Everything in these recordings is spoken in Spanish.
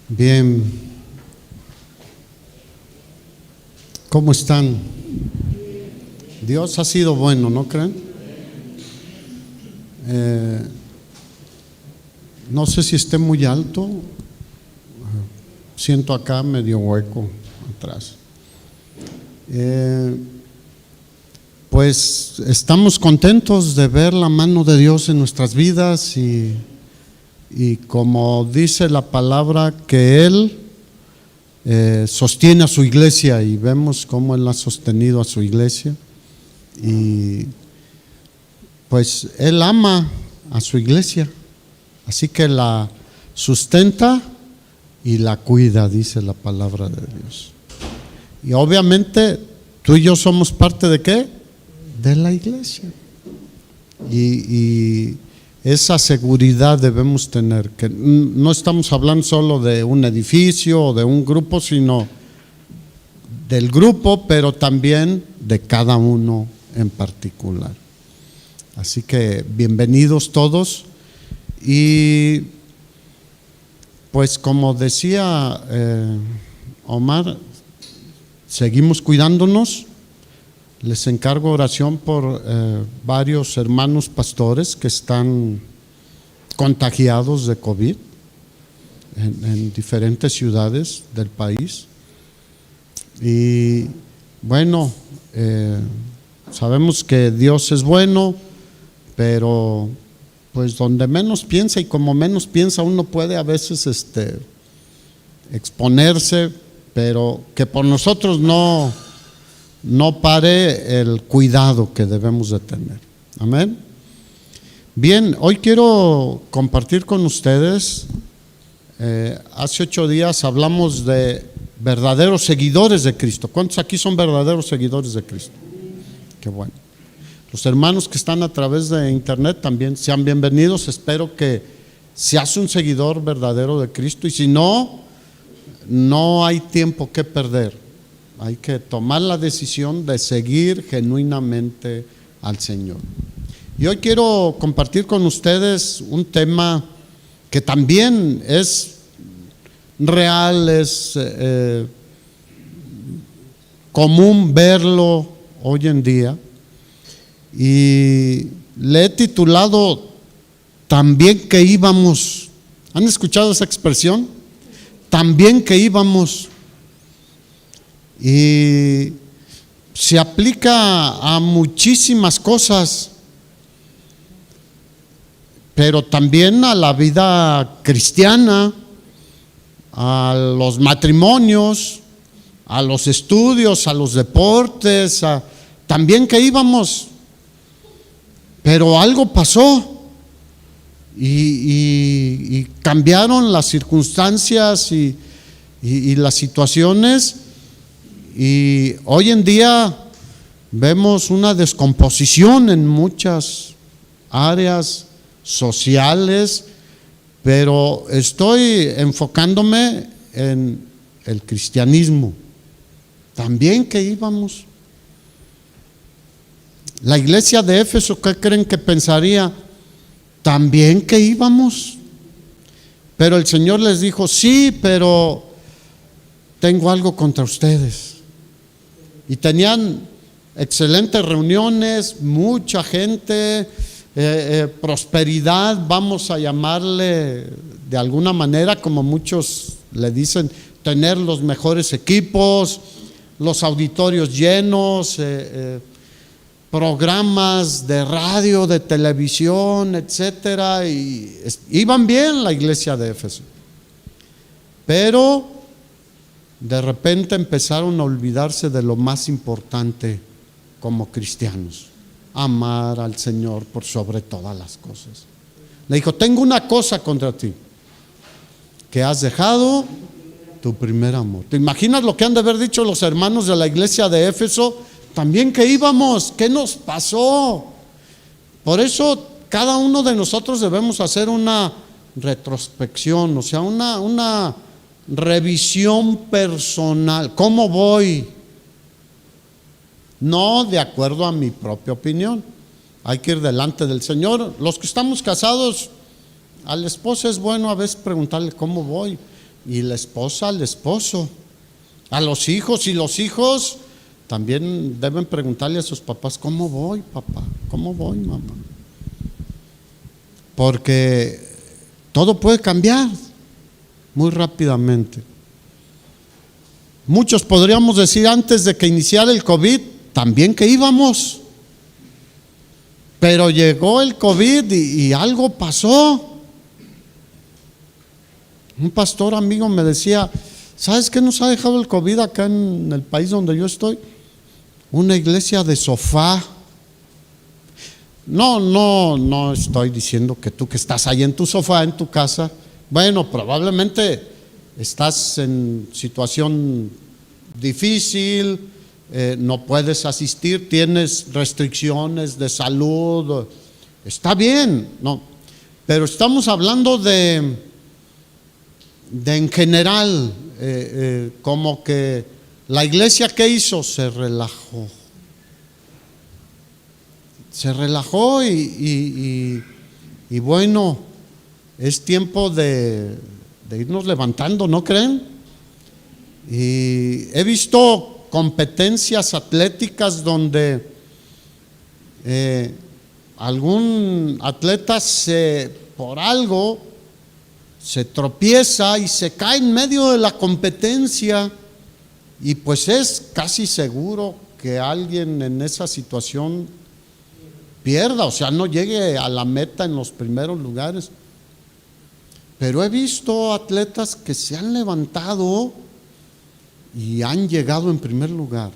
Bien, ¿cómo están? Dios ha sido bueno, ¿no creen? No sé si esté muy alto, siento acá medio hueco atrás. Pues estamos contentos de ver la mano de Dios en nuestras vidas y como dice la palabra, que Él sostiene a su iglesia, y vemos cómo Él ha sostenido a su iglesia, y pues Él ama a su iglesia, así que la sustenta y la cuida, dice la palabra de Dios. Y obviamente tú y yo somos parte ¿de qué? De la iglesia, y esa seguridad debemos tener, que no estamos hablando solo de un edificio o de un grupo, sino del grupo, pero también de cada uno en particular. Así que bienvenidos todos. Y pues como decía Omar, seguimos cuidándonos. Les encargo oración por varios hermanos pastores que están contagiados de COVID en diferentes ciudades del país. Y bueno, sabemos que Dios es bueno, pero pues donde menos piensa y como menos piensa uno puede a veces exponerse, pero que por nosotros no pare el cuidado que debemos de tener. Amén. Bien, hoy quiero compartir con ustedes, hace 8 días hablamos de verdaderos seguidores de Cristo. ¿Cuántos aquí son verdaderos seguidores de Cristo? Qué bueno. Los hermanos que están a través de internet también sean bienvenidos. Espero que seas un seguidor verdadero de Cristo, y si no hay tiempo que perder. Hay que tomar la decisión de seguir genuinamente al Señor. Y hoy quiero compartir con ustedes un tema que también es real, es común verlo hoy en día, y le he titulado "También que íbamos". ¿Han escuchado esa expresión? También que íbamos. Y se aplica a muchísimas cosas, pero también a la vida cristiana, a los matrimonios, a los estudios, a los deportes, también que íbamos, pero algo pasó y cambiaron las circunstancias y las situaciones. Y hoy en día vemos una descomposición en muchas áreas sociales, pero estoy enfocándome en el cristianismo. También que íbamos. La iglesia de Éfeso, ¿qué creen que pensaría? También que íbamos. Pero el Señor les dijo: sí, pero tengo algo contra ustedes. Y tenían excelentes reuniones, mucha gente, prosperidad, vamos a llamarle de alguna manera, como muchos le dicen, tener los mejores equipos, los auditorios llenos, programas de radio, de televisión, etcétera, y iban bien la iglesia de Éfeso. Pero de repente empezaron a olvidarse de lo más importante como cristianos: amar al Señor por sobre todas las cosas. Le dijo: tengo una cosa contra ti, que has dejado tu primer amor. ¿Te imaginas lo que han de haber dicho los hermanos de la iglesia de Éfeso? También que íbamos, ¿qué nos pasó? Por eso cada uno de nosotros debemos hacer una retrospección, o sea, una revisión personal. ¿Cómo voy? No de acuerdo a mi propia opinión. Hay que ir delante del Señor. Los que estamos casados, al esposo es bueno a veces preguntarle: ¿cómo voy? y la esposa al esposo, a los hijos, y los hijos también deben preguntarle a sus papás: ¿cómo voy, papá? ¿Cómo voy, mamá? Porque todo puede cambiar muy rápidamente. Muchos podríamos decir antes de que iniciara el COVID también que íbamos, pero llegó el COVID y algo pasó. Un pastor amigo me decía: ¿sabes qué nos ha dejado el COVID acá en el país donde yo estoy? Una iglesia de sofá. No estoy diciendo que tú que estás ahí en tu sofá, en tu casa, bueno, probablemente estás en situación difícil, no puedes asistir, tienes restricciones de salud, está bien, no, pero estamos hablando de en general, como que la iglesia, ¿qué hizo? Se relajó y bueno, es tiempo de irnos levantando, ¿no creen? Y he visto competencias atléticas donde algún atleta por algo se tropieza y se cae en medio de la competencia, y pues es casi seguro que alguien en esa situación pierda, o sea, no llegue a la meta en los primeros lugares. Pero he visto atletas que se han levantado y han llegado en primer lugar.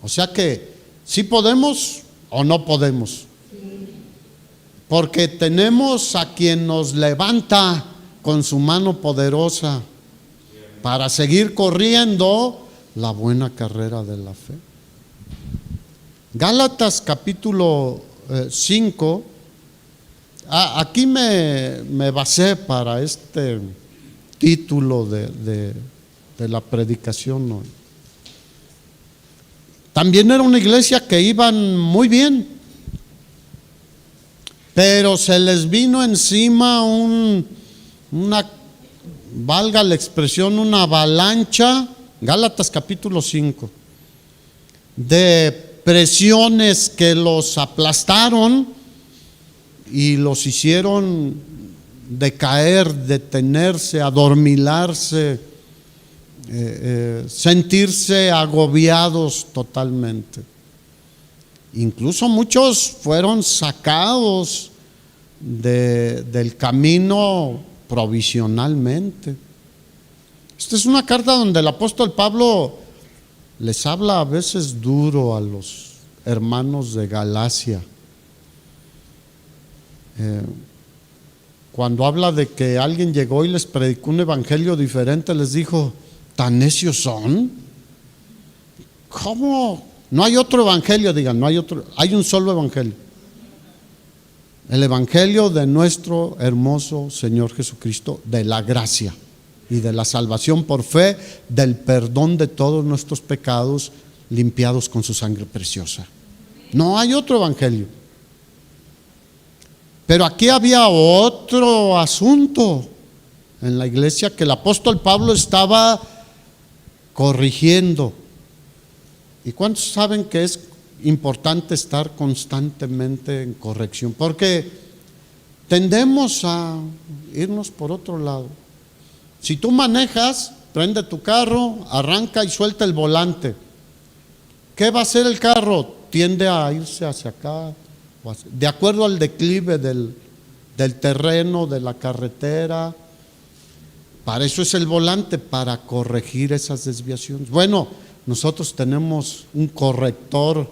O sea que sí podemos o no podemos, porque tenemos a quien nos levanta con su mano poderosa para seguir corriendo la buena carrera de la fe. Gálatas capítulo 5. Aquí me basé para este título de la predicación hoy. También era una iglesia que iban muy bien, pero se les vino encima valga la expresión, una avalancha, Gálatas capítulo 5, de presiones que los aplastaron y los hicieron decaer, detenerse, adormilarse, sentirse agobiados totalmente. Incluso muchos fueron sacados del camino provisionalmente. Esta es una carta donde el apóstol Pablo les habla a veces duro a los hermanos de Galacia. Cuando habla de que alguien llegó y les predicó un evangelio diferente, les dijo: ¿tan necios son? ¿Cómo? No hay otro evangelio, digan, no hay otro, hay un solo evangelio. El evangelio de nuestro hermoso Señor Jesucristo, de la gracia y de la salvación por fe, del perdón de todos nuestros pecados, limpiados con su sangre preciosa. No hay otro evangelio. Pero aquí había otro asunto en la iglesia que el apóstol Pablo estaba corrigiendo. ¿Y cuántos saben que es importante estar constantemente en corrección? Porque tendemos a irnos por otro lado. Si tú manejas, prende tu carro, arranca y suelta el volante. ¿Qué va a hacer el carro? Tiende a irse hacia acá, de acuerdo al declive del terreno, de la carretera. Para eso es el volante, para corregir esas desviaciones. Bueno, nosotros tenemos un corrector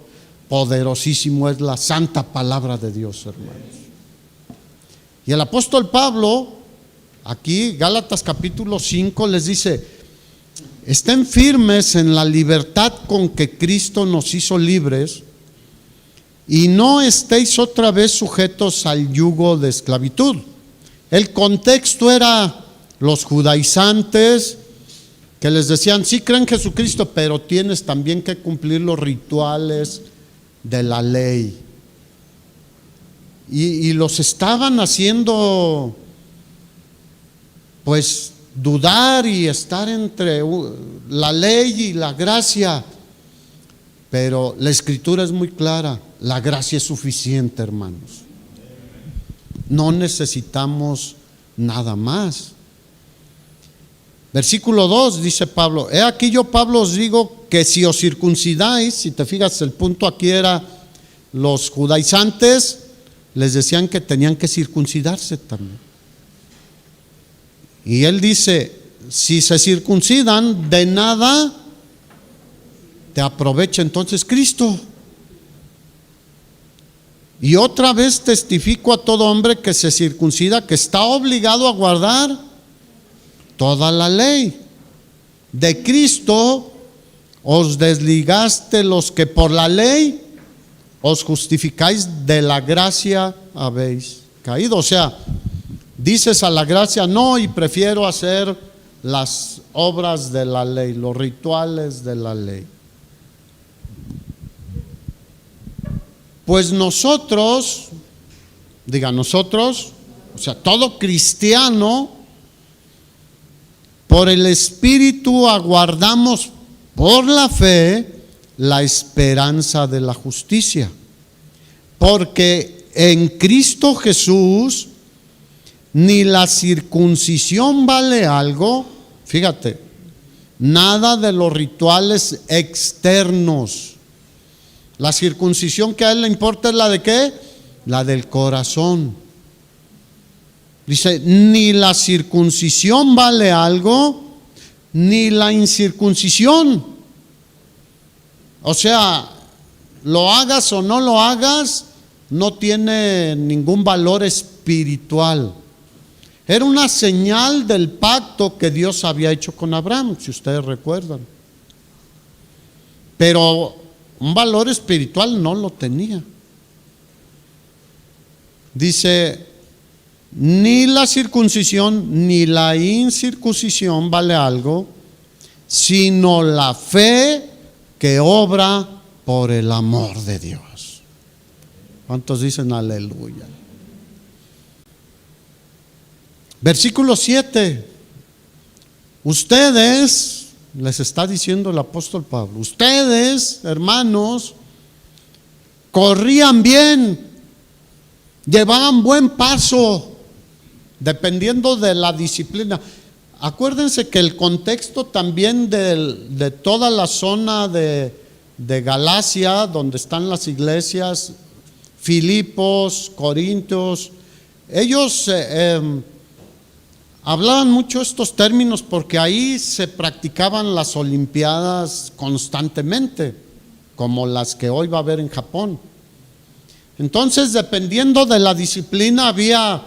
poderosísimo, es la santa palabra de Dios, hermanos. Y el apóstol Pablo, aquí, Gálatas capítulo 5, les dice: estén firmes en la libertad con que Cristo nos hizo libres, y no estéis otra vez sujetos al yugo de esclavitud. El contexto era los judaizantes que les decían: sí creen en Jesucristo, pero tienes también que cumplir los rituales de la ley. Y los estaban haciendo pues dudar y estar entre la ley y la gracia. Pero la Escritura es muy clara, la gracia es suficiente, hermanos. No necesitamos nada más. Versículo 2 dice Pablo: he aquí yo, Pablo, os digo que si os circuncidáis, si te fijas, el punto aquí era los judaizantes, les decían que tenían que circuncidarse también. Y él dice: si se circuncidan, de nada te aprovecha entonces Cristo. Y otra vez testifico a todo hombre que se circuncida que está obligado a guardar toda la ley. De Cristo os desligaste los que por la ley os justificáis, de la gracia habéis caído. O sea, dices a la gracia no, y prefiero hacer las obras de la ley, los rituales de la ley. Pues nosotros, diga nosotros, o sea, todo cristiano, por el Espíritu aguardamos por la fe la esperanza de la justicia. Porque en Cristo Jesús ni la circuncisión vale algo, fíjate, nada de los rituales externos. La circuncisión que a él le importa es la de ¿qué? La del corazón. Dice, ni la circuncisión vale algo, ni la incircuncisión. O sea, lo hagas o no lo hagas, no tiene ningún valor espiritual. Era una señal del pacto que Dios había hecho con Abraham, si ustedes recuerdan. Pero un valor espiritual no lo tenía. Dice, ni la circuncisión ni la incircuncisión vale algo, sino la fe que obra por el amor de Dios. ¿Cuántos dicen aleluya? Versículo 7. Ustedes, les está diciendo el apóstol Pablo, ustedes, hermanos, corrían bien, llevaban buen paso, dependiendo de la disciplina. Acuérdense que el contexto también de toda la zona de Galacia, donde están las iglesias, Filipos, Corintios, ellos hablaban mucho estos términos porque ahí se practicaban las olimpiadas constantemente, como las que hoy va a haber en Japón. Entonces, dependiendo de la disciplina, había,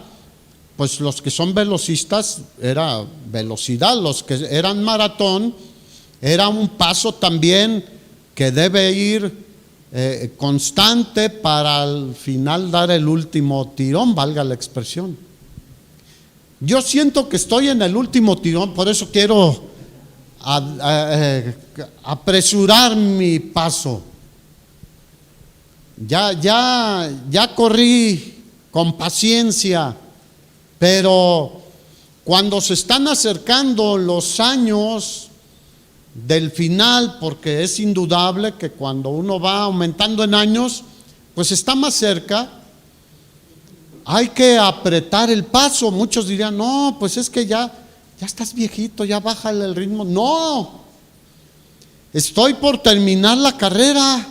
pues los que son velocistas, era velocidad, los que eran maratón, era un paso también que debe ir constante para al final dar el último tirón, valga la expresión. Yo siento que estoy en el último tirón, por eso quiero apresurar mi paso. Ya corrí con paciencia, pero cuando se están acercando los años del final, porque es indudable que cuando uno va aumentando en años, pues está más cerca, hay que apretar el paso. Muchos dirían, no, pues es que ya estás viejito, ya bájale el ritmo. No, estoy por terminar la carrera.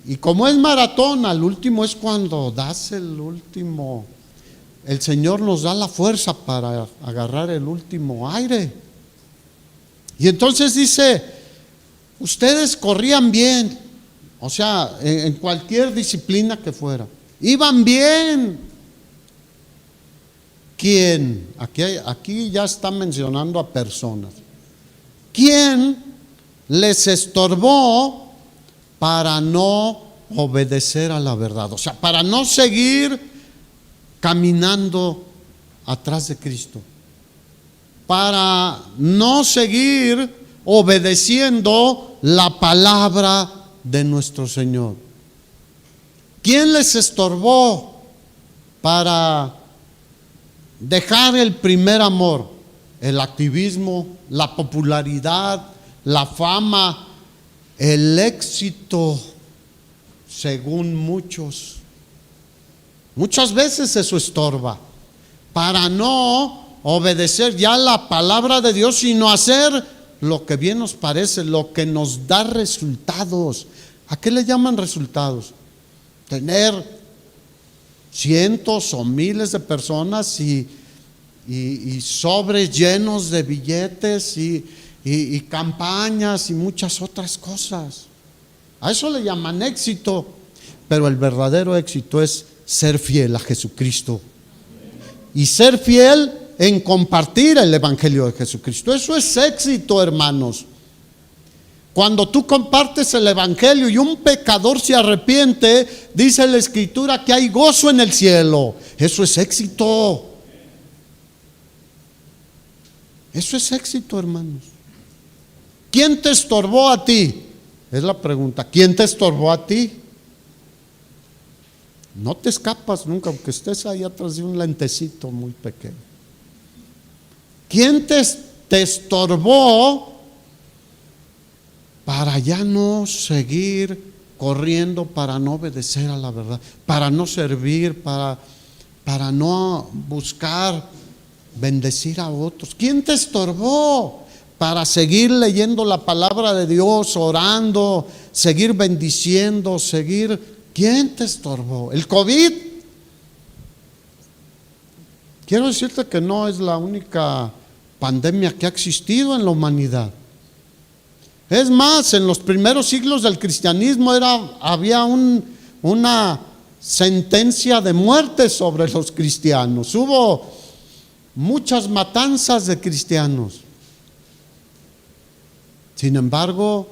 Y como es maratón, al último es cuando das el último. El Señor nos da la fuerza para agarrar el último aire. Y entonces dice, ustedes corrían bien, o sea, en cualquier disciplina que fuera, iban bien. ¿Quién? Aquí ya está mencionando a personas. ¿Quién les estorbó para no obedecer a la verdad? O sea, para no seguir caminando atrás de Cristo, para no seguir obedeciendo la palabra de nuestro Señor. ¿Quién les estorbó para dejar el primer amor, el activismo, la popularidad, la fama, el éxito, según muchos. Muchas veces eso estorba para no obedecer ya la palabra de Dios, sino hacer lo que bien nos parece, lo que nos da resultados. ¿A qué le llaman resultados? Tener cientos o miles de personas y sobres llenos de billetes y campañas y muchas otras cosas. A eso le llaman éxito, pero el verdadero éxito es ser fiel a Jesucristo y ser fiel en compartir el evangelio de Jesucristo. Eso es éxito, hermanos. Cuando tú compartes el evangelio y un pecador se arrepiente, dice la Escritura que hay gozo en el cielo. Eso es éxito. Eso es éxito, hermanos. ¿Quién te estorbó a ti? Es la pregunta. ¿Quién te estorbó a ti? No te escapas nunca, aunque estés ahí atrás de un lentecito muy pequeño. ¿Quién te estorbó para ya no seguir corriendo, para no obedecer a la verdad, para no servir, para no buscar bendecir a otros? ¿Quién te estorbó para seguir leyendo la palabra de Dios, orando, seguir bendiciendo, seguir? ¿Quién te estorbó? ¿El COVID? Quiero decirte que no es la única pandemia que ha existido en la humanidad. Es más, en los primeros siglos del cristianismo había una sentencia de muerte sobre los cristianos. Hubo muchas matanzas de cristianos. Sin embargo,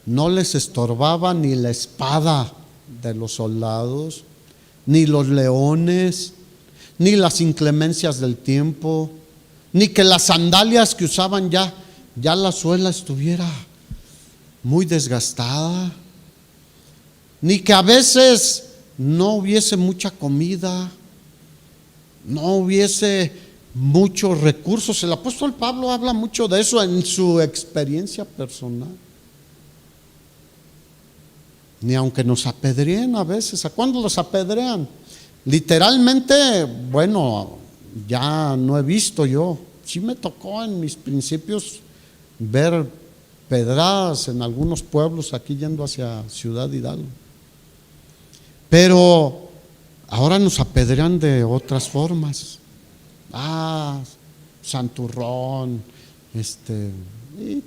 no les estorbaba ni la espada de los soldados, ni los leones, ni las inclemencias del tiempo, ni que las sandalias que usaban ya la suela estuviera muy desgastada, ni que a veces no hubiese mucha comida, no hubiese muchos recursos. El apóstol Pablo habla mucho de eso en su experiencia personal. Ni aunque nos apedreen a veces. ¿A cuándo los apedrean? Literalmente, bueno, ya no he visto yo. Sí me tocó en mis principios ver pedradas en algunos pueblos aquí yendo hacia Ciudad Hidalgo. Pero ahora nos apedrean de otras formas. Santurrón, y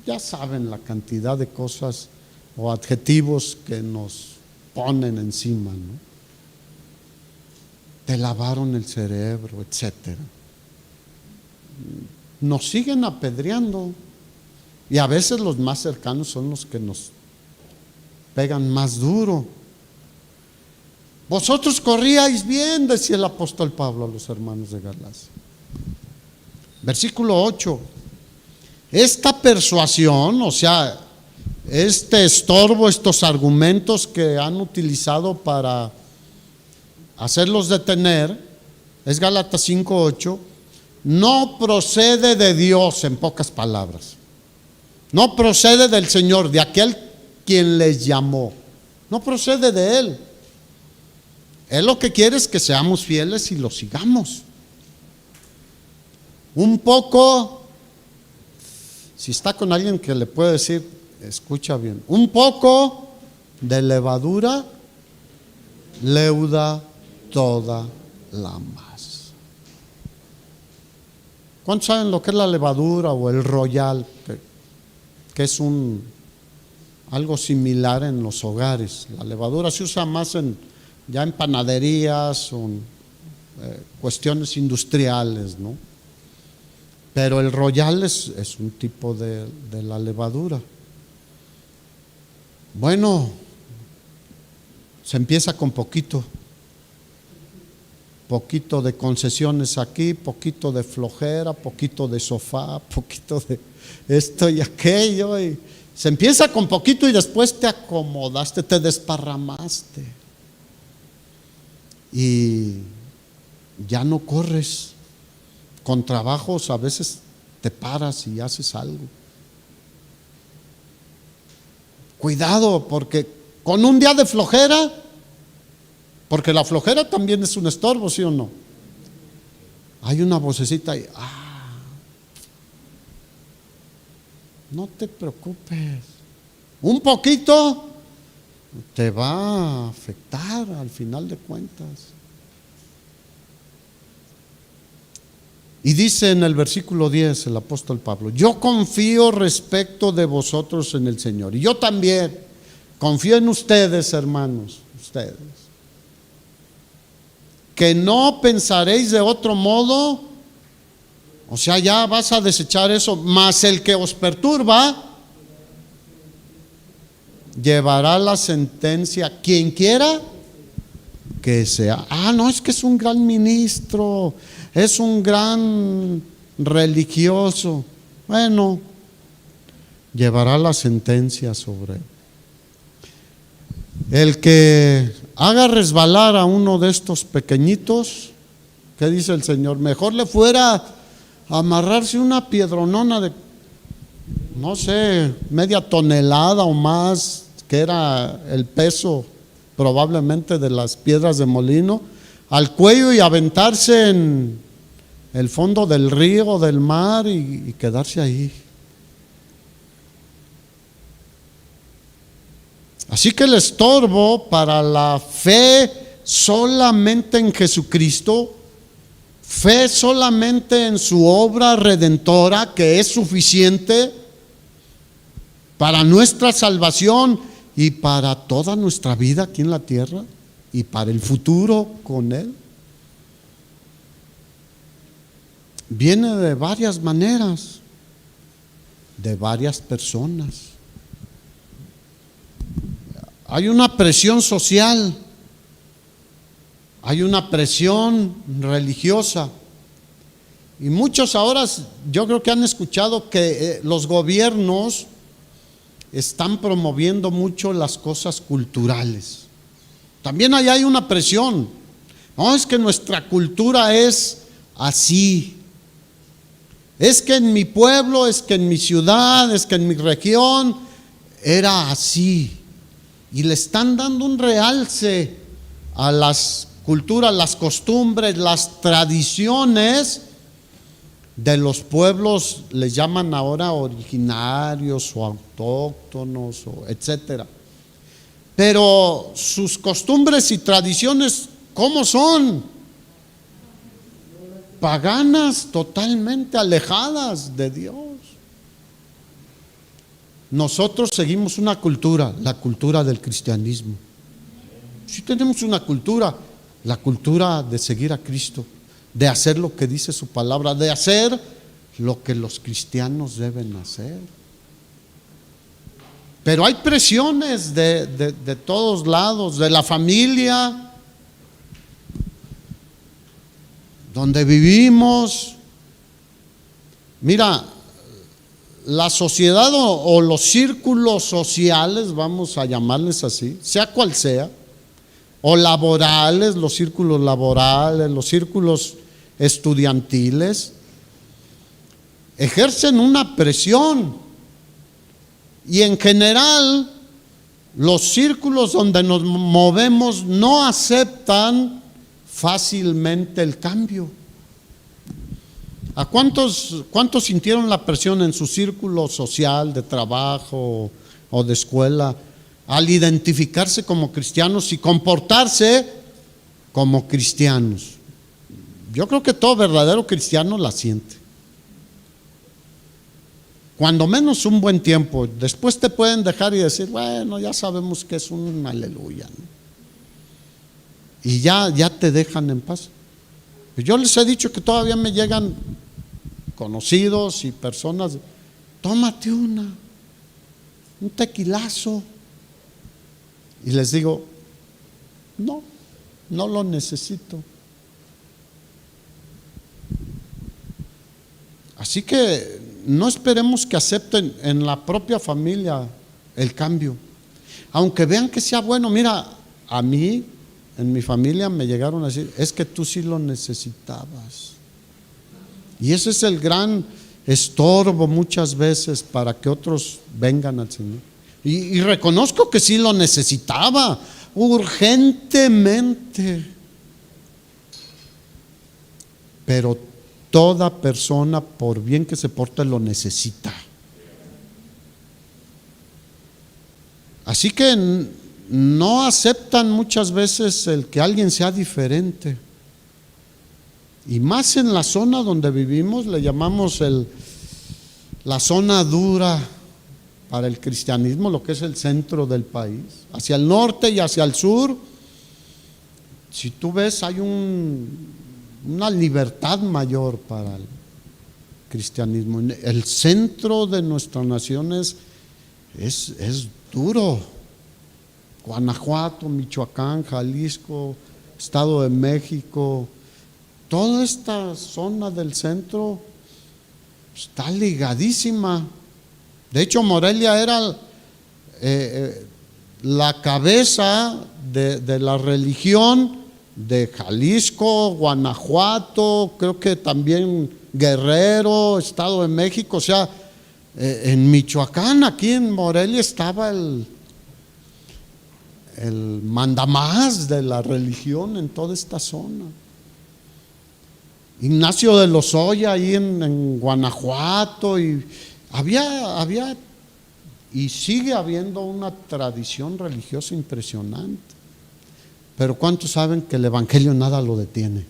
ya saben la cantidad de cosas o adjetivos que nos ponen encima, ¿no? Te lavaron el cerebro, etcétera. Nos siguen apedreando y a veces los más cercanos son los que nos pegan más duro. Vosotros corríais bien, decía el apóstol Pablo a los hermanos de Galacia. Versículo 8. Esta persuasión, o sea, este estorbo, estos argumentos que han utilizado para hacerlos detener, es Gálatas 5:8, no procede de Dios, en pocas palabras. No procede del Señor, de aquel quien les llamó. No procede de Él. Él lo que quiere es que seamos fieles y lo sigamos. Un poco, si está con alguien que le puede decir, escucha bien, un poco de levadura leuda toda la masa. ¿Cuántos saben lo que es la levadura o el royal? Que es algo similar en los hogares. La levadura se usa más ya en panaderías o cuestiones industriales, ¿no? Pero el royal es un tipo de la levadura. Bueno, se empieza con poquito de concesiones aquí, poquito de flojera, poquito de sofá, poquito de esto y aquello, y se empieza con poquito y después te acomodaste, te desparramaste y ya no corres. Con trabajos a veces te paras y haces algo. Cuidado, porque con un día de flojera, porque la flojera también es un estorbo, ¿sí o no? Hay una vocecita y no te preocupes, un poquito te va a afectar al final de cuentas. Y dice en el versículo 10 el apóstol Pablo: yo confío respecto de vosotros en el Señor. Y yo también confío en ustedes, hermanos, ustedes, que no pensaréis de otro modo. O sea, ya vas a desechar eso. Mas el que os perturba llevará la sentencia, quien quiera que sea. No, es que es un gran ministro, es un gran religioso. Bueno, llevará la sentencia sobre él. El que haga resbalar a uno de estos pequeñitos, ¿qué dice el Señor? Mejor le fuera a amarrarse una piedronona de, no sé, media tonelada o más, que era el peso probablemente de las piedras de molino, al cuello y aventarse en el fondo del río o del mar y quedarse ahí. Así que el estorbo para la fe solamente en Jesucristo, fe solamente en su obra redentora, que es suficiente para nuestra salvación y para toda nuestra vida aquí en la tierra y para el futuro con Él, viene de varias maneras, de varias personas. Hay una presión social, hay una presión religiosa, y muchos ahora yo creo que han escuchado que los gobiernos están promoviendo mucho las cosas culturales. También ahí hay una presión. No, es que nuestra cultura es así. Es que en mi pueblo, es que en mi ciudad, es que en mi región era así. Y le están dando un realce a las culturas, las costumbres, las tradiciones de los pueblos, les llaman ahora originarios o autóctonos, o etcétera. Pero sus costumbres y tradiciones, ¿cómo son? Paganas, totalmente alejadas de Dios. Nosotros seguimos una cultura, la cultura del cristianismo. Sí tenemos una cultura, la cultura de seguir a Cristo, de hacer lo que dice su palabra, de hacer lo que los cristianos deben hacer. Pero hay presiones de todos lados, de la familia, donde vivimos. Mira, la sociedad o los círculos sociales, vamos a llamarles así, sea cual sea, o laborales, los círculos laborales, los círculos estudiantiles, ejercen una presión. Y en general, los círculos donde nos movemos no aceptan fácilmente el cambio. ¿A cuántos sintieron la presión en su círculo social, de trabajo o de escuela, al identificarse como cristianos y comportarse como cristianos? Yo creo que todo verdadero cristiano la siente. Cuando menos un buen tiempo. Después te pueden dejar y decir, bueno, ya sabemos que es un aleluya, ¿no? Y ya te dejan en paz. Yo les he dicho que todavía me llegan conocidos y personas, tómate un tequilazo. Y les digo, no lo necesito. Así que no esperemos que acepten en la propia familia el cambio, aunque vean que sea bueno. Mira, a mí en mi familia me llegaron a decir, es que tú sí lo necesitabas. Y ese es el gran estorbo muchas veces para que otros vengan al Señor. Y reconozco que sí lo necesitaba, urgentemente. Pero toda persona, por bien que se porte, lo necesita. Así que no aceptan muchas veces el que alguien sea diferente. Y más en la zona donde vivimos, le llamamos la zona dura para el cristianismo, lo que es el centro del país. Hacia el norte y hacia el sur, si tú ves, hay una libertad mayor para el cristianismo. El centro de nuestra nación es duro. Guanajuato, Michoacán, Jalisco, Estado de México, toda esta zona del centro está ligadísima. De hecho, Morelia era la cabeza de la religión de Jalisco, Guanajuato, creo que también Guerrero, Estado de México. O sea, en Michoacán, aquí en Morelia, estaba el mandamás de la religión en toda esta zona. Ignacio de Lozoya ahí en Guanajuato, y había y sigue habiendo una tradición religiosa impresionante. Pero ¿cuántos saben que el evangelio nada lo detiene?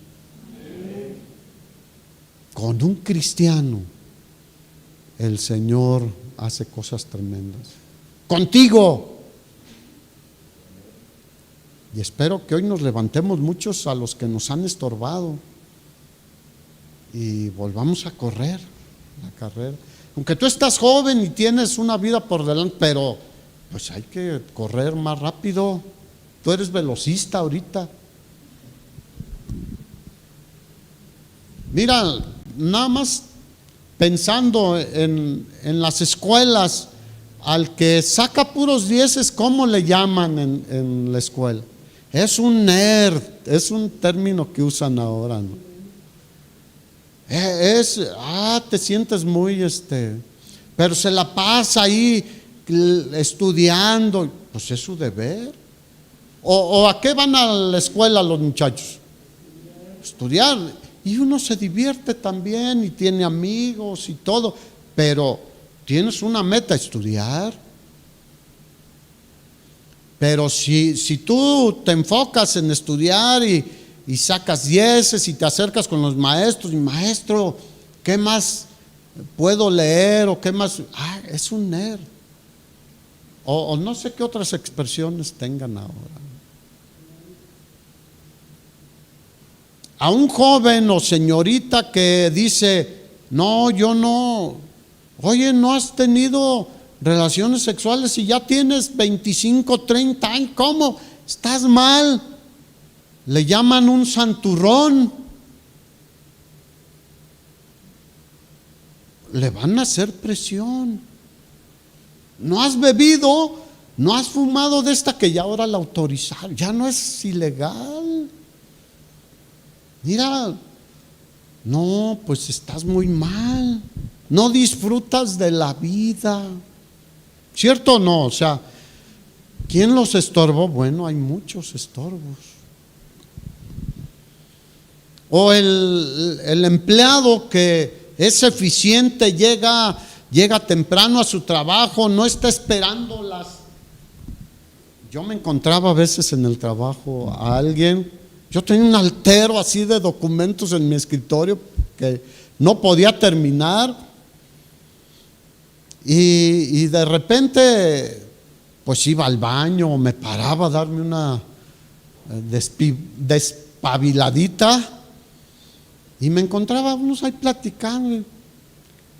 Con un cristiano el Señor hace cosas tremendas. Contigo. Y espero que hoy nos levantemos muchos a los que nos han estorbado y volvamos a correr la carrera. Aunque tú estás joven y tienes una vida por delante, pero pues hay que correr más rápido. Tú eres velocista ahorita. Mira, nada más pensando en las escuelas, al que saca puros dieces, ¿cómo le llaman en la escuela? Es un nerd, es un término que usan ahora, ¿no? Te sientes muy pero se la pasa ahí estudiando, pues es su deber. ¿O a qué van a la escuela los muchachos? Estudiar. Y uno se divierte también y tiene amigos y todo, pero tienes una meta, estudiar. Pero si tú te enfocas en estudiar y sacas dieces y te acercas con los maestros, y maestro, ¿qué más puedo leer? O qué más, es un nerd. O no sé qué otras expresiones tengan ahora. A un joven o señorita que dice, no, yo no, oye, no has tenido relaciones sexuales y ya tienes 25, 30 años, ¿cómo? Estás mal. Le llaman un santurrón. Le van a hacer presión. No has bebido, no has fumado de esta que ya ahora la autorizaron, ya no es ilegal. Mira, no, pues estás muy mal. No disfrutas de la vida. ¿Cierto o no? O sea, ¿quién los estorbó? Bueno, hay muchos estorbos. O el empleado que es eficiente, llega temprano a su trabajo, no está esperando Yo me encontraba a veces en el trabajo a alguien, yo tenía un altero así de documentos en mi escritorio que no podía terminar. Y de repente, pues iba al baño o me paraba a darme una despabiladita y me encontraba unos ahí platicando.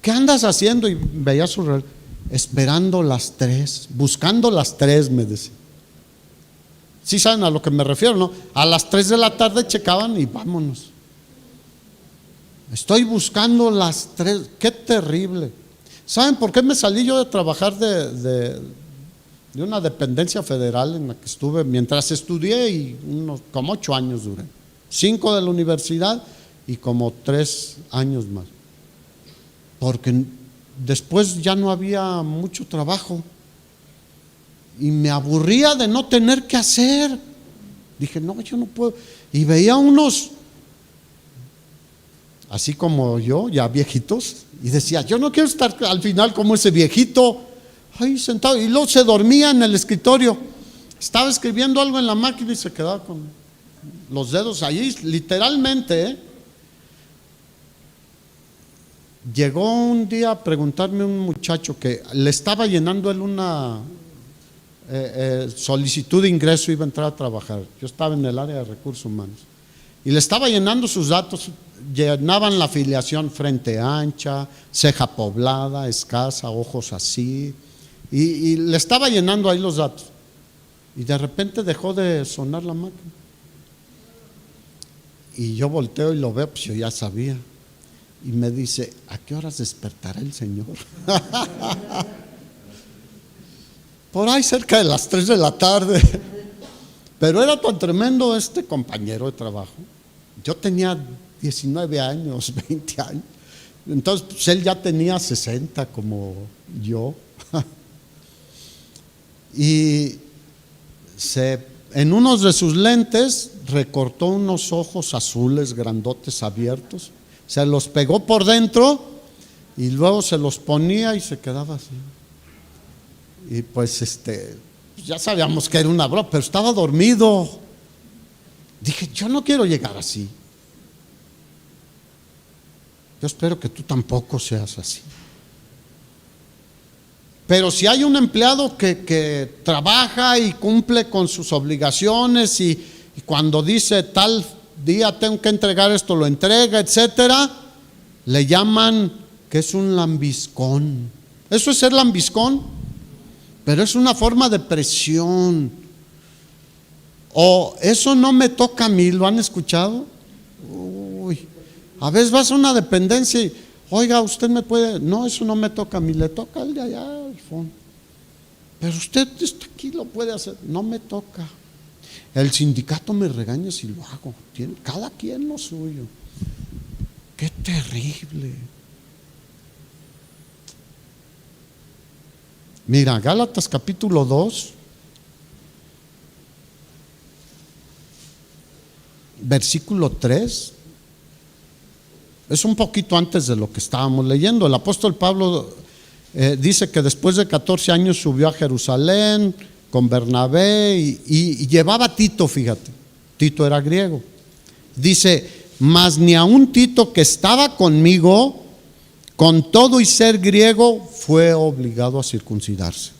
¿Qué andas haciendo? Y veía su reloj, esperando las 3, buscando las 3, me decía. ¿Sí saben a lo que me refiero, no? A las 3 de la tarde checaban y vámonos. Estoy buscando las 3, qué terrible. ¿Saben por qué me salí yo de trabajar de de una dependencia federal en la que estuve mientras estudié, y como 8 años duré, 5 de la universidad y como 3 años más, porque después ya no había mucho trabajo y me aburría de no tener que hacer. Dije, no, yo no puedo. Y veía unos así como yo, ya viejitos, y decía, yo no quiero estar al final como ese viejito ahí sentado. Y luego se dormía en el escritorio, estaba escribiendo algo en la máquina y se quedaba con los dedos ahí, literalmente, ¿eh? Llegó un día a preguntarme un muchacho que le estaba llenando él una solicitud de ingreso, iba a entrar a trabajar. Yo estaba en el área de recursos humanos y le estaba llenando sus datos. Llenaban la afiliación: frente ancha, ceja poblada, escasa, ojos así, y le estaba llenando ahí los datos, y de repente dejó de sonar la máquina y yo volteo y lo veo, pues yo ya sabía, y me dice, ¿a qué horas despertará el Señor? Por ahí cerca de las 3 de la tarde. Pero era tan tremendo este compañero de trabajo. Yo tenía 19 años, 20 años. Entonces pues, él ya tenía 60 como yo. Y en unos de sus lentes recortó unos ojos azules grandotes abiertos, se los pegó por dentro y luego se los ponía y se quedaba así. Y pues ya sabíamos que era una broma, pero estaba dormido. Dije, yo no quiero llegar así. Yo espero que tú tampoco seas así. Pero si hay un empleado que trabaja y cumple con sus obligaciones, y cuando dice tal día tengo que entregar esto, lo entrega, etcétera, le llaman que es un lambiscón. Eso es ser lambiscón. Pero es una forma de presión. O eso no me toca a mí, ¿lo han escuchado? Uy, a veces vas a una dependencia y, oiga, usted me puede, no, eso no me toca a mí, le toca al de allá al fondo. Pero usted está aquí, lo puede hacer, no me toca. El sindicato me regaña si lo hago, cada quien lo suyo. Qué terrible. Mira, Gálatas capítulo 2, versículo 3, es un poquito antes de lo que estábamos leyendo. El apóstol Pablo dice que después de 14 años subió a Jerusalén con Bernabé y llevaba a Tito, fíjate, Tito era griego. Dice, mas ni aun Tito, que estaba conmigo, con todo y ser griego, fue obligado a circuncidarse.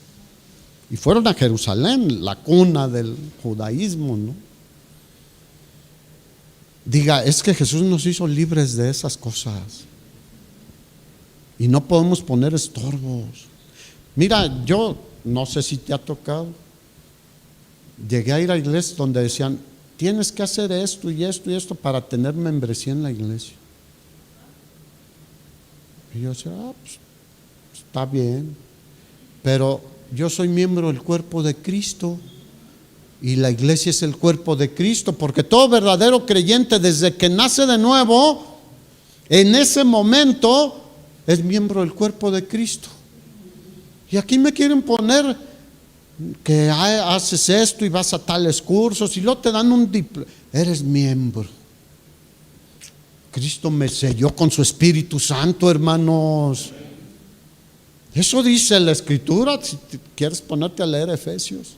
Y fueron a Jerusalén, la cuna del judaísmo, ¿no? Diga, es que Jesús nos hizo libres de esas cosas y no podemos poner estorbos. Mira, yo no sé si te ha tocado, llegué a ir a iglesias donde decían, tienes que hacer esto y esto y esto para tener membresía en la iglesia. Y yo decía, pues, está bien, pero yo soy miembro del cuerpo de Cristo y la iglesia es el cuerpo de Cristo, porque todo verdadero creyente desde que nace de nuevo, en ese momento es miembro del cuerpo de Cristo. Y aquí me quieren poner que haces esto y vas a tales cursos y luego te dan un diploma, eres miembro. Cristo me selló con su Espíritu Santo, hermanos. Eso dice la Escritura, si quieres ponerte a leer Efesios.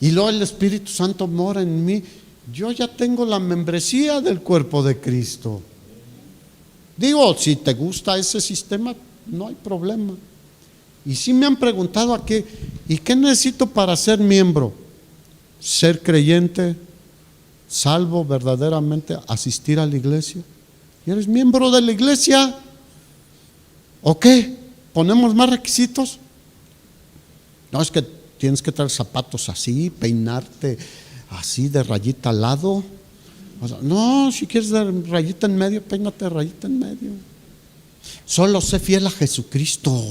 Y luego el Espíritu Santo mora en mí. Yo ya tengo la membresía del cuerpo de Cristo. Digo, si te gusta ese sistema, no hay problema. Y si me han preguntado aquí, ¿y qué necesito para ser miembro? Ser creyente, salvo verdaderamente, asistir a la iglesia. ¿Y eres miembro de la iglesia? ¿O qué? ¿Ponemos más requisitos? No, es que tienes que traer zapatos así, peinarte así de rayita al lado. O sea, no, si quieres dar rayita en medio, peínate de rayita en medio. Solo sé fiel a Jesucristo.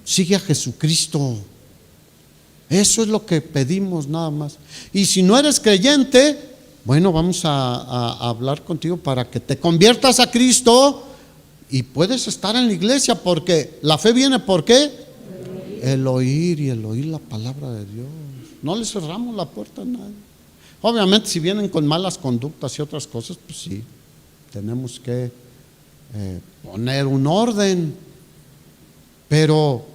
Sigue a Jesucristo. Eso es lo que pedimos nada más. Y si no eres creyente, bueno, vamos a hablar contigo para que te conviertas a Cristo y puedes estar en la iglesia, porque la fe viene ¿por qué? El oír y el oír la palabra de Dios. No le cerramos la puerta a nadie. Obviamente si vienen con malas conductas y otras cosas, pues sí, tenemos que poner un orden. Pero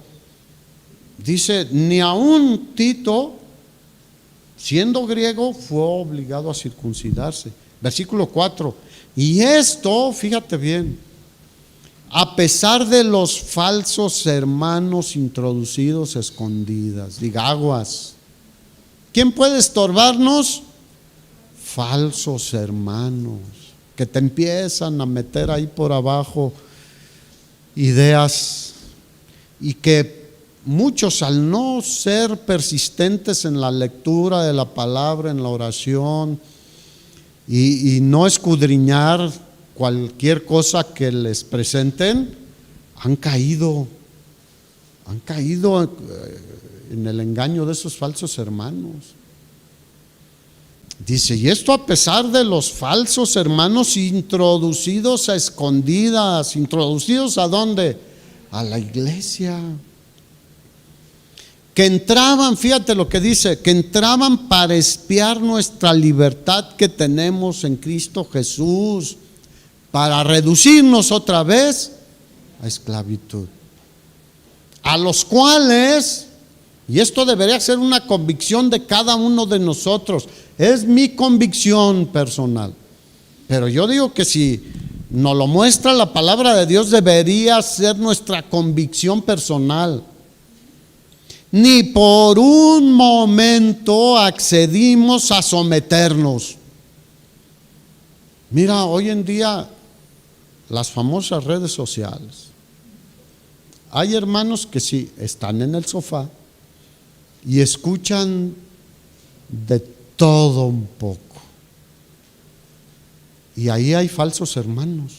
dice, ni aun Tito, siendo griego, fue obligado a circuncidarse. Versículo 4. Y esto, fíjate bien, a pesar de los falsos hermanos introducidos a escondidas. Diga, aguas. ¿Quién puede estorbarnos? Falsos hermanos que te empiezan a meter ahí por abajo ideas, y que muchos, al no ser persistentes en la lectura de la palabra, en la oración, y no escudriñar cualquier cosa que les presenten, han caído en el engaño de esos falsos hermanos. Dice, y esto a pesar de los falsos hermanos introducidos a escondidas. ¿Introducidos a dónde? A la iglesia. Que entraban, fíjate lo que dice, que entraban para espiar nuestra libertad que tenemos en Cristo Jesús, para reducirnos otra vez a esclavitud. A los cuales, y esto debería ser una convicción de cada uno de nosotros, es mi convicción personal, pero yo digo que si nos lo muestra la palabra de Dios, debería ser nuestra convicción personal. Ni por un momento accedimos a someternos. Mira, hoy en día las famosas redes sociales, hay hermanos que sí están en el sofá y escuchan de todo un poco, y ahí hay falsos hermanos.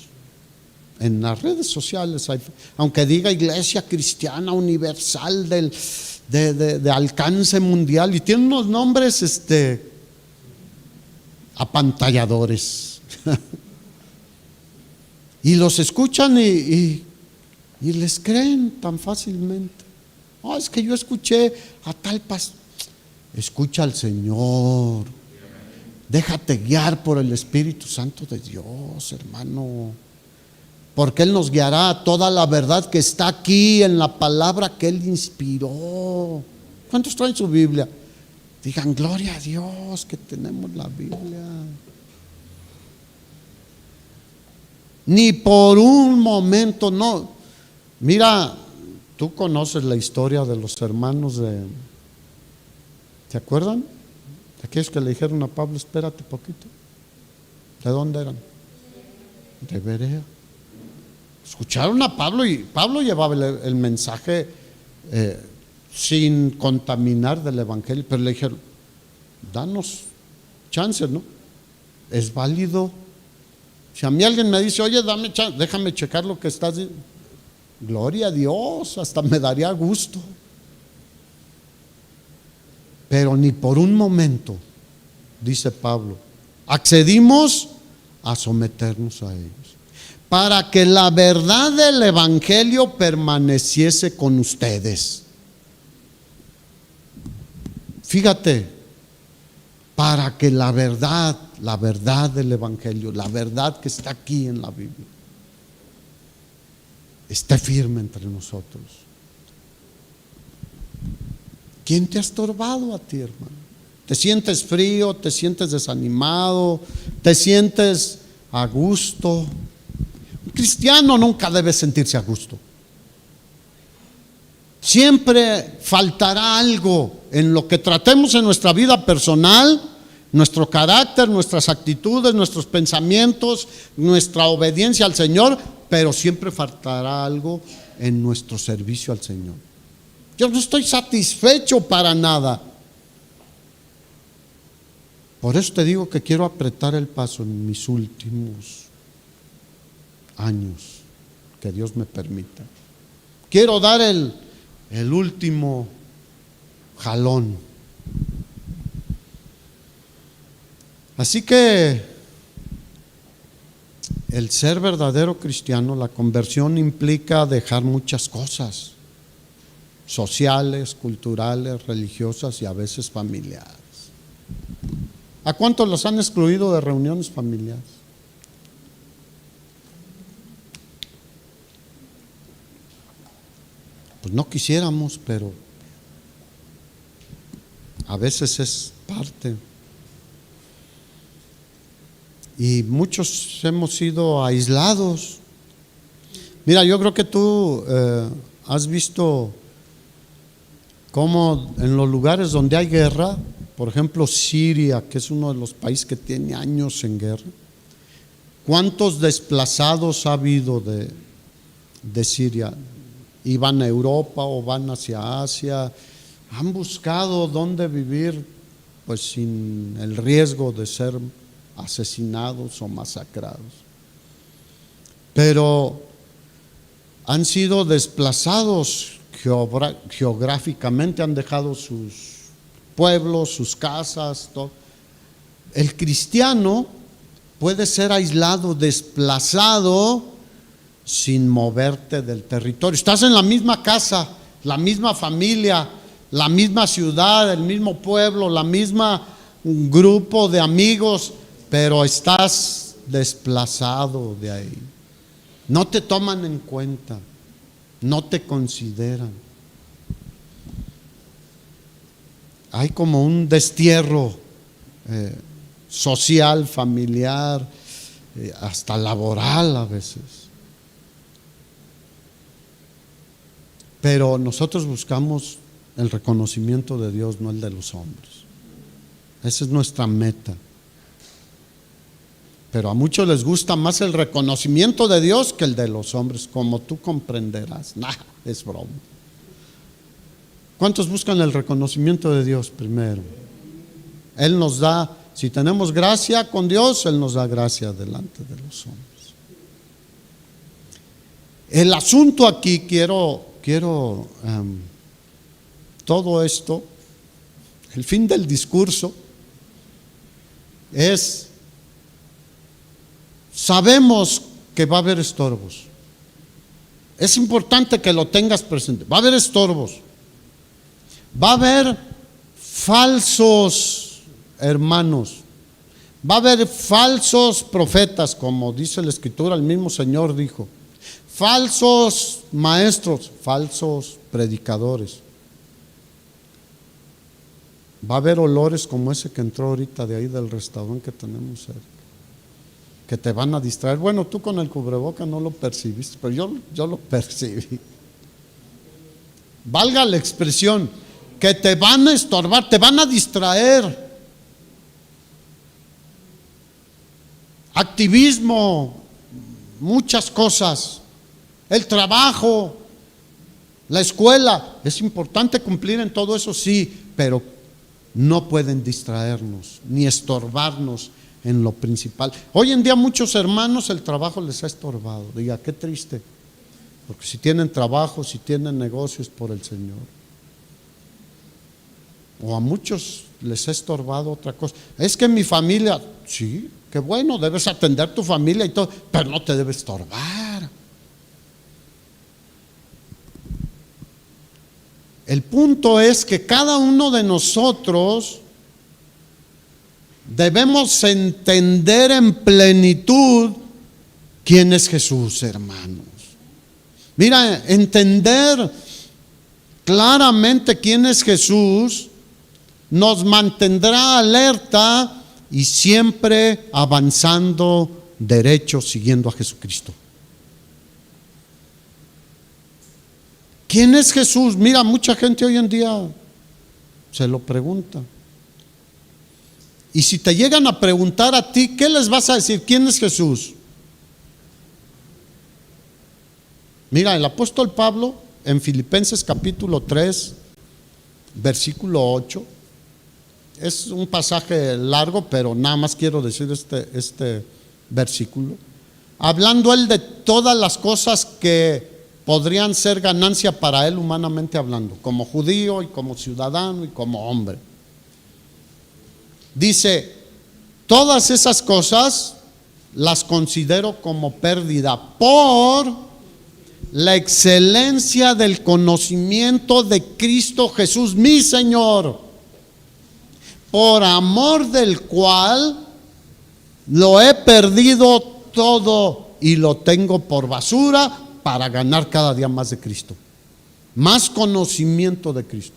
En las redes sociales hay, aunque diga Iglesia Cristiana Universal de alcance mundial, y tiene unos nombres apantalladores y los escuchan y les creen tan fácilmente. Oh, es que yo escuché a tal pastor. Escucha al Señor, déjate guiar por el Espíritu Santo de Dios, hermano, porque Él nos guiará a toda la verdad que está aquí en la palabra que Él inspiró. ¿Cuántos traen su Biblia? Digan, gloria a Dios que tenemos la Biblia. Ni por un momento, no. Mira, tú conoces la historia de los hermanos ¿te acuerdan? De aquellos que le dijeron a Pablo, espérate poquito. ¿De dónde eran? De Berea. Escucharon a Pablo y Pablo llevaba el mensaje sin contaminar del evangelio, pero le dijeron, danos chance, ¿no? Es válido. Si a mí alguien me dice, oye, dame chance, déjame checar lo que estás diciendo, gloria a Dios, hasta me daría gusto. Pero ni por un momento, dice Pablo, accedimos a someternos a ellos, para que la verdad del evangelio permaneciese con ustedes. Fíjate, para que la verdad del evangelio, la verdad que está aquí en la Biblia, esté firme entre nosotros. ¿Quién te ha estorbado a ti, hermano? ¿Te sientes frío? ¿Te sientes desanimado? ¿Te sientes a gusto? Un cristiano nunca debe sentirse a gusto. Siempre faltará algo en lo que tratemos en nuestra vida personal, nuestro carácter, nuestras actitudes, nuestros pensamientos, nuestra obediencia al Señor, pero siempre faltará algo en nuestro servicio al Señor. Yo no estoy satisfecho para nada. Por eso te digo que quiero apretar el paso en mis últimos años, que Dios me permita. Quiero dar el último jalón. Así que el ser verdadero cristiano, la conversión implica dejar muchas cosas sociales, culturales, religiosas y a veces familiares. ¿A cuántos los han excluido de reuniones familiares? Pues no quisiéramos, pero a veces es parte. Y muchos hemos sido aislados. Mira, yo creo que tú has visto cómo en los lugares donde hay guerra, por ejemplo Siria, que es uno de los países que tiene años en guerra, ¿cuántos desplazados ha habido de Siria? Iban a Europa o van hacia Asia, han buscado dónde vivir, pues sin el riesgo de ser asesinados o masacrados. Pero han sido desplazados geográficamente, han dejado sus pueblos, sus casas, todo. El cristiano puede ser aislado, desplazado, sin moverte del territorio. Estás en la misma casa, la misma familia, la misma ciudad, el mismo pueblo, la misma grupo de amigos, pero estás desplazado de ahí. No te toman en cuenta, no te consideran. Hay como un destierro social, familiar, hasta laboral a veces. Pero nosotros buscamos el reconocimiento de Dios, no el de los hombres. Esa es nuestra meta. Pero a muchos les gusta más el reconocimiento de Dios que el de los hombres, como tú comprenderás. Nah, es broma. ¿Cuántos buscan el reconocimiento de Dios primero? Él nos da, si tenemos gracia con Dios, Él nos da gracia delante de los hombres. El asunto aquí, quiero todo esto, el fin del discurso es: sabemos que va a haber estorbos. Es importante que lo tengas presente. Va a haber estorbos. Va a haber falsos hermanos. Va a haber falsos profetas, como dice la Escritura, el mismo Señor dijo. Falsos maestros, falsos predicadores. Va a haber olores como ese que entró ahorita de ahí del restaurante que tenemos cerca, que te van a distraer. Bueno, tú con el cubreboca no lo percibiste, pero yo lo percibí. Valga la expresión, que te van a estorbar, te van a distraer. Activismo, muchas cosas. El trabajo, la escuela. Es importante cumplir en todo eso, sí, pero no pueden distraernos ni estorbarnos en lo principal. Hoy en día muchos hermanos el trabajo les ha estorbado. Diga, qué triste, porque si tienen trabajo, si tienen negocios, por el Señor. O a muchos les ha estorbado otra cosa. Es que mi familia, sí, qué bueno, debes atender tu familia y todo, pero no te debe estorbar. El punto es que cada uno de nosotros debemos entender en plenitud quién es Jesús, hermanos. Mira, entender claramente quién es Jesús nos mantendrá alerta y siempre avanzando derecho, siguiendo a Jesucristo. ¿Quién es Jesús? Mira, mucha gente hoy en día se lo pregunta. Y si te llegan a preguntar a ti, ¿qué les vas a decir? ¿Quién es Jesús? Mira, el apóstol Pablo en Filipenses capítulo 3, versículo 8, es un pasaje largo, pero nada más quiero decir este versículo. Hablando él de todas las cosas que podrían ser ganancia para él humanamente hablando, como judío y como ciudadano y como hombre. Dice, todas esas cosas las considero como pérdida por la excelencia del conocimiento de Cristo Jesús, mi Señor, por amor del cual lo he perdido todo y lo tengo por basura para ganar cada día más de Cristo, más conocimiento de Cristo.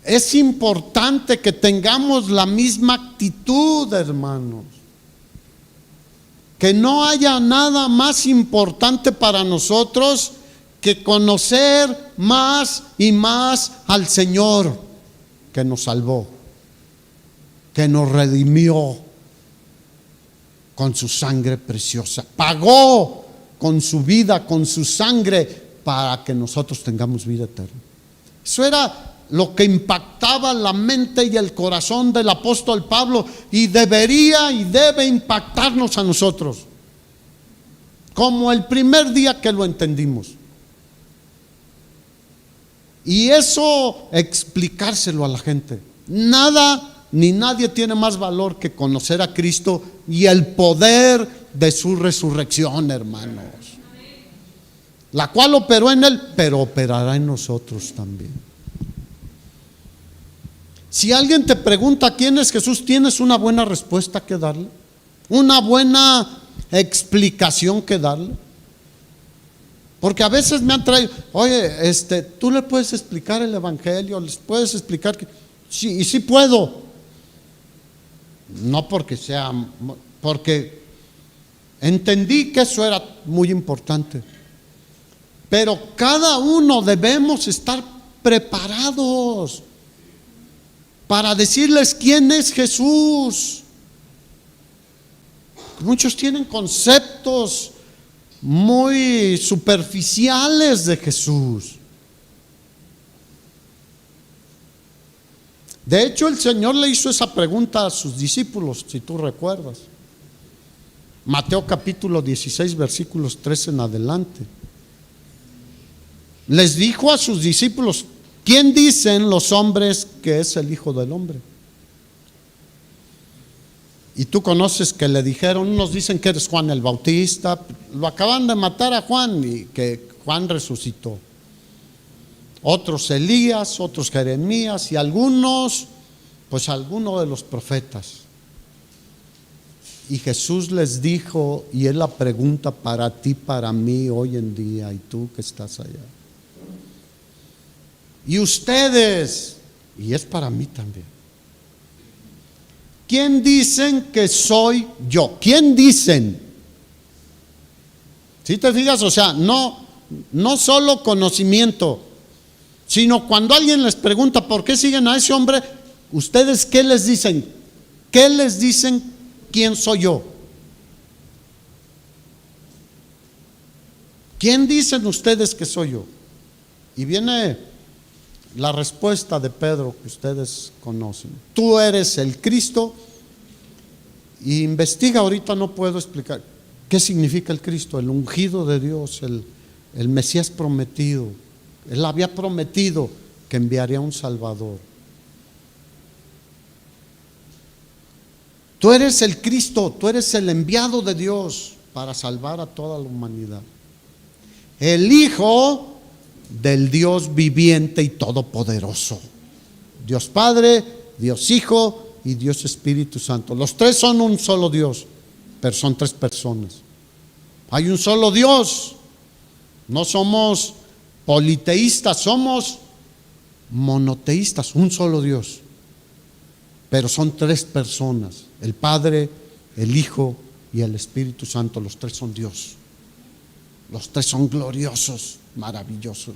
Es importante que tengamos la misma actitud, hermanos. Que no haya nada más importante para nosotros que conocer más y más al Señor, que nos salvó, que nos redimió con su sangre preciosa. Pagó con su vida, con su sangre, para que nosotros tengamos vida eterna. Eso era lo que impactaba la mente y el corazón del apóstol Pablo, y debería y debe impactarnos a nosotros, como el primer día que lo entendimos. Y eso explicárselo a la gente. Nada ni nadie tiene más valor que conocer a Cristo y el poder de su resurrección, hermanos, la cual operó en él, pero operará en nosotros también. Si alguien te pregunta quién es Jesús, tienes una buena respuesta que darle, una buena explicación que darle. Porque a veces me han traído, oye, tú le puedes explicar el evangelio, les puedes explicar que sí, y sí puedo. No porque sea, porque entendí que eso era muy importante. Pero cada uno debemos estar preparados para decirles quién es Jesús. Muchos tienen conceptos muy superficiales de Jesús. De hecho, el Señor le hizo esa pregunta a sus discípulos, si tú recuerdas. Mateo capítulo 16, versículos 13 en adelante. Les dijo a sus discípulos: ¿quién dicen los hombres que es el Hijo del Hombre? Y tú conoces que le dijeron, unos dicen que eres Juan el Bautista, lo acaban de matar a Juan y que Juan resucitó. Otros Elías, otros Jeremías y algunos, pues alguno de los profetas. Y Jesús les dijo, y es la pregunta para ti, para mí hoy en día, y tú que estás allá. Y ustedes, y es para mí también. ¿Quién dicen que soy yo? ¿Quién dicen? ¿Sí te fijas? O sea, no solo conocimiento, sino cuando alguien les pregunta por qué siguen a ese hombre, ¿ustedes qué les dicen? ¿Qué les dicen quién soy yo? ¿Quién dicen ustedes que soy yo? Y viene la respuesta de Pedro que ustedes conocen. Tú eres el Cristo. Y investiga, ahorita no puedo explicar qué significa el Cristo, el ungido de Dios, el Mesías prometido. Él había prometido que enviaría un Salvador. Tú eres el Cristo, tú eres el enviado de Dios para salvar a toda la humanidad. El Hijo del Dios viviente y todopoderoso. Dios Padre, Dios Hijo y Dios Espíritu Santo. Los tres son un solo Dios, pero son tres personas. Hay un solo Dios. No somos politeístas, somos monoteístas, un solo Dios. Pero son tres personas, el Padre, el Hijo y el Espíritu Santo. Los tres son Dios. Los tres son gloriosos, maravillosos.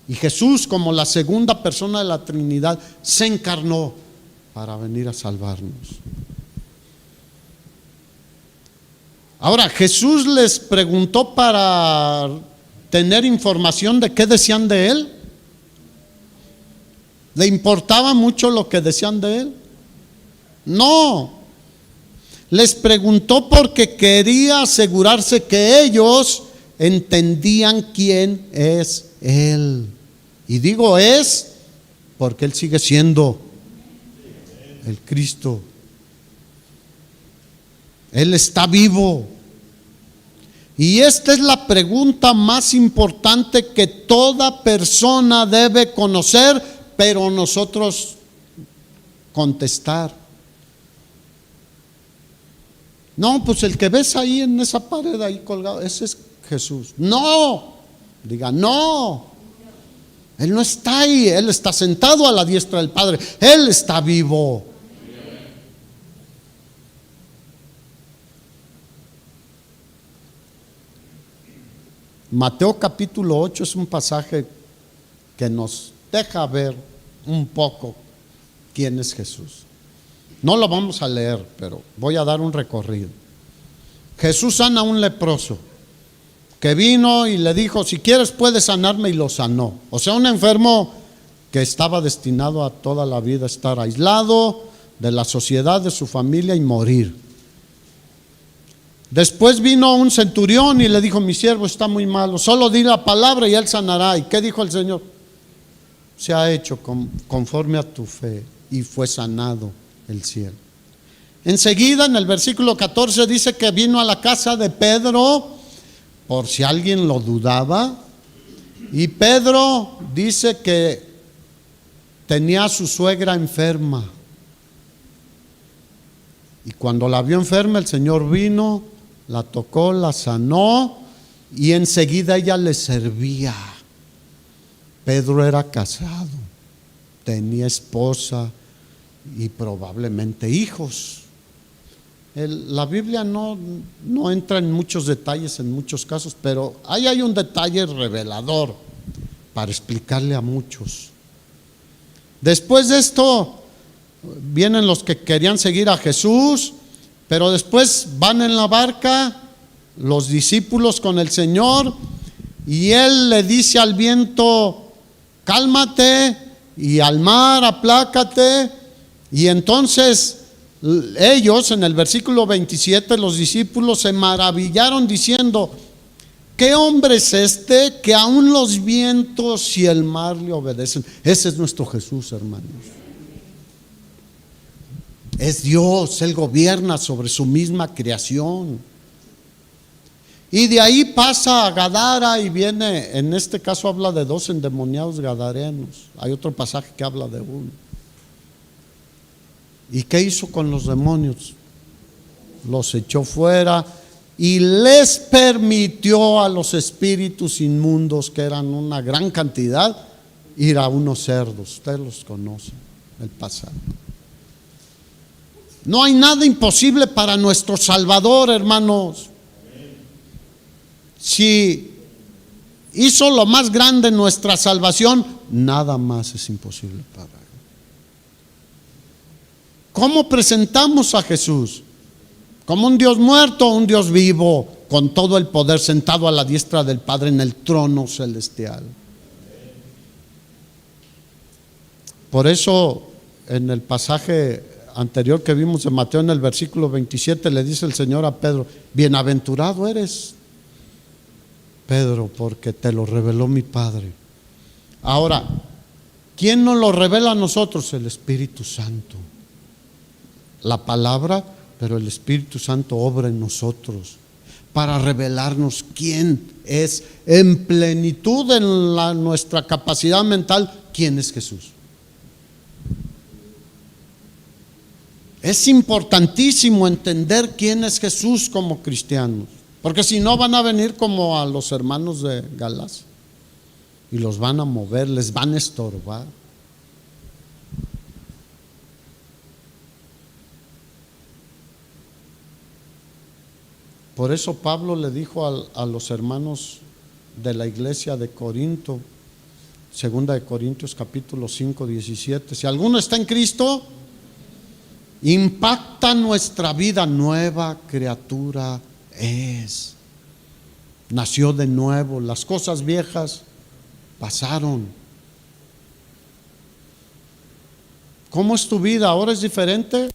Y Jesús, como la segunda persona de la Trinidad, se encarnó para venir a salvarnos. Ahora, Jesús les preguntó para tener información de qué decían de Él. ¿Le importaba mucho lo que decían de Él? No. les preguntó porque quería asegurarse que ellos entendían quién es Él. Y digo es porque Él sigue siendo el Cristo. Él está vivo. Y esta es la pregunta más importante que toda persona debe conocer, pero nosotros contestar. No, pues el que ves ahí en esa pared ahí colgado, ese es Jesús. No, diga no. Él no está ahí, Él está sentado a la diestra del Padre. Él está vivo. Mateo capítulo 8 es un pasaje que nos deja ver un poco quién es Jesús. No lo vamos a leer, pero voy a dar un recorrido. Jesús sana a un leproso que vino y le dijo: si quieres puedes sanarme, y lo sanó. O sea, un enfermo que estaba destinado a toda la vida estar aislado de la sociedad, de su familia y morir. Después vino un centurión y le dijo: mi siervo está muy malo, solo di la palabra y él sanará. ¿Y qué dijo el Señor? Se ha hecho conforme a tu fe, y fue sanado el cielo. Enseguida en el versículo 14 dice que vino a la casa de Pedro, por si alguien lo dudaba, y Pedro dice que tenía a su suegra enferma, y cuando la vio enferma el Señor vino, la tocó, la sanó, y enseguida ella le servía. Pedro era casado, tenía esposa y probablemente hijos. La Biblia no entra en muchos detalles en muchos casos, pero ahí hay un detalle revelador para explicarle a muchos. Después de esto vienen los que querían seguir a Jesús, pero después van en la barca los discípulos con el Señor, y Él le dice al viento: cálmate, y al mar: aplácate. Y entonces ellos, en el versículo 27, los discípulos se maravillaron diciendo: ¿qué hombre es este que aún los vientos y el mar le obedecen? Ese es nuestro Jesús, hermanos. Es Dios, Él gobierna sobre su misma creación. Y de ahí pasa a Gadara y viene, en este caso habla de 2 endemoniados gadarenos. Hay otro pasaje que habla de uno. ¿Y qué hizo con los demonios? Los echó fuera y les permitió a los espíritus inmundos, que eran una gran cantidad, ir a unos cerdos. Ustedes los conocen, el pasado. No hay nada imposible para nuestro Salvador, hermanos. Si hizo lo más grande en nuestra salvación, nada más es imposible para Él. ¿Cómo presentamos a Jesús? ¿Como un Dios muerto o un Dios vivo, con todo el poder, sentado a la diestra del Padre en el trono celestial? Por eso en el pasaje anterior que vimos de Mateo, en el versículo 27, le dice el Señor a Pedro: bienaventurado eres, Pedro, porque te lo reveló mi Padre. Ahora, ¿quién nos lo revela a nosotros? El Espíritu Santo. La palabra, pero el Espíritu Santo obra en nosotros para revelarnos quién es, en plenitud en nuestra capacidad mental, quién es Jesús. Es importantísimo entender quién es Jesús como cristianos, porque si no van a venir como a los hermanos de Galacia y los van a mover, les van a estorbar. Por eso Pablo le dijo a los hermanos de la iglesia de Corinto, 2 de Corintios capítulo 5, 17: si alguno está en Cristo, impacta nuestra vida, nueva criatura es. Nació de nuevo, las cosas viejas pasaron. ¿Cómo es tu vida? ¿Ahora es diferente?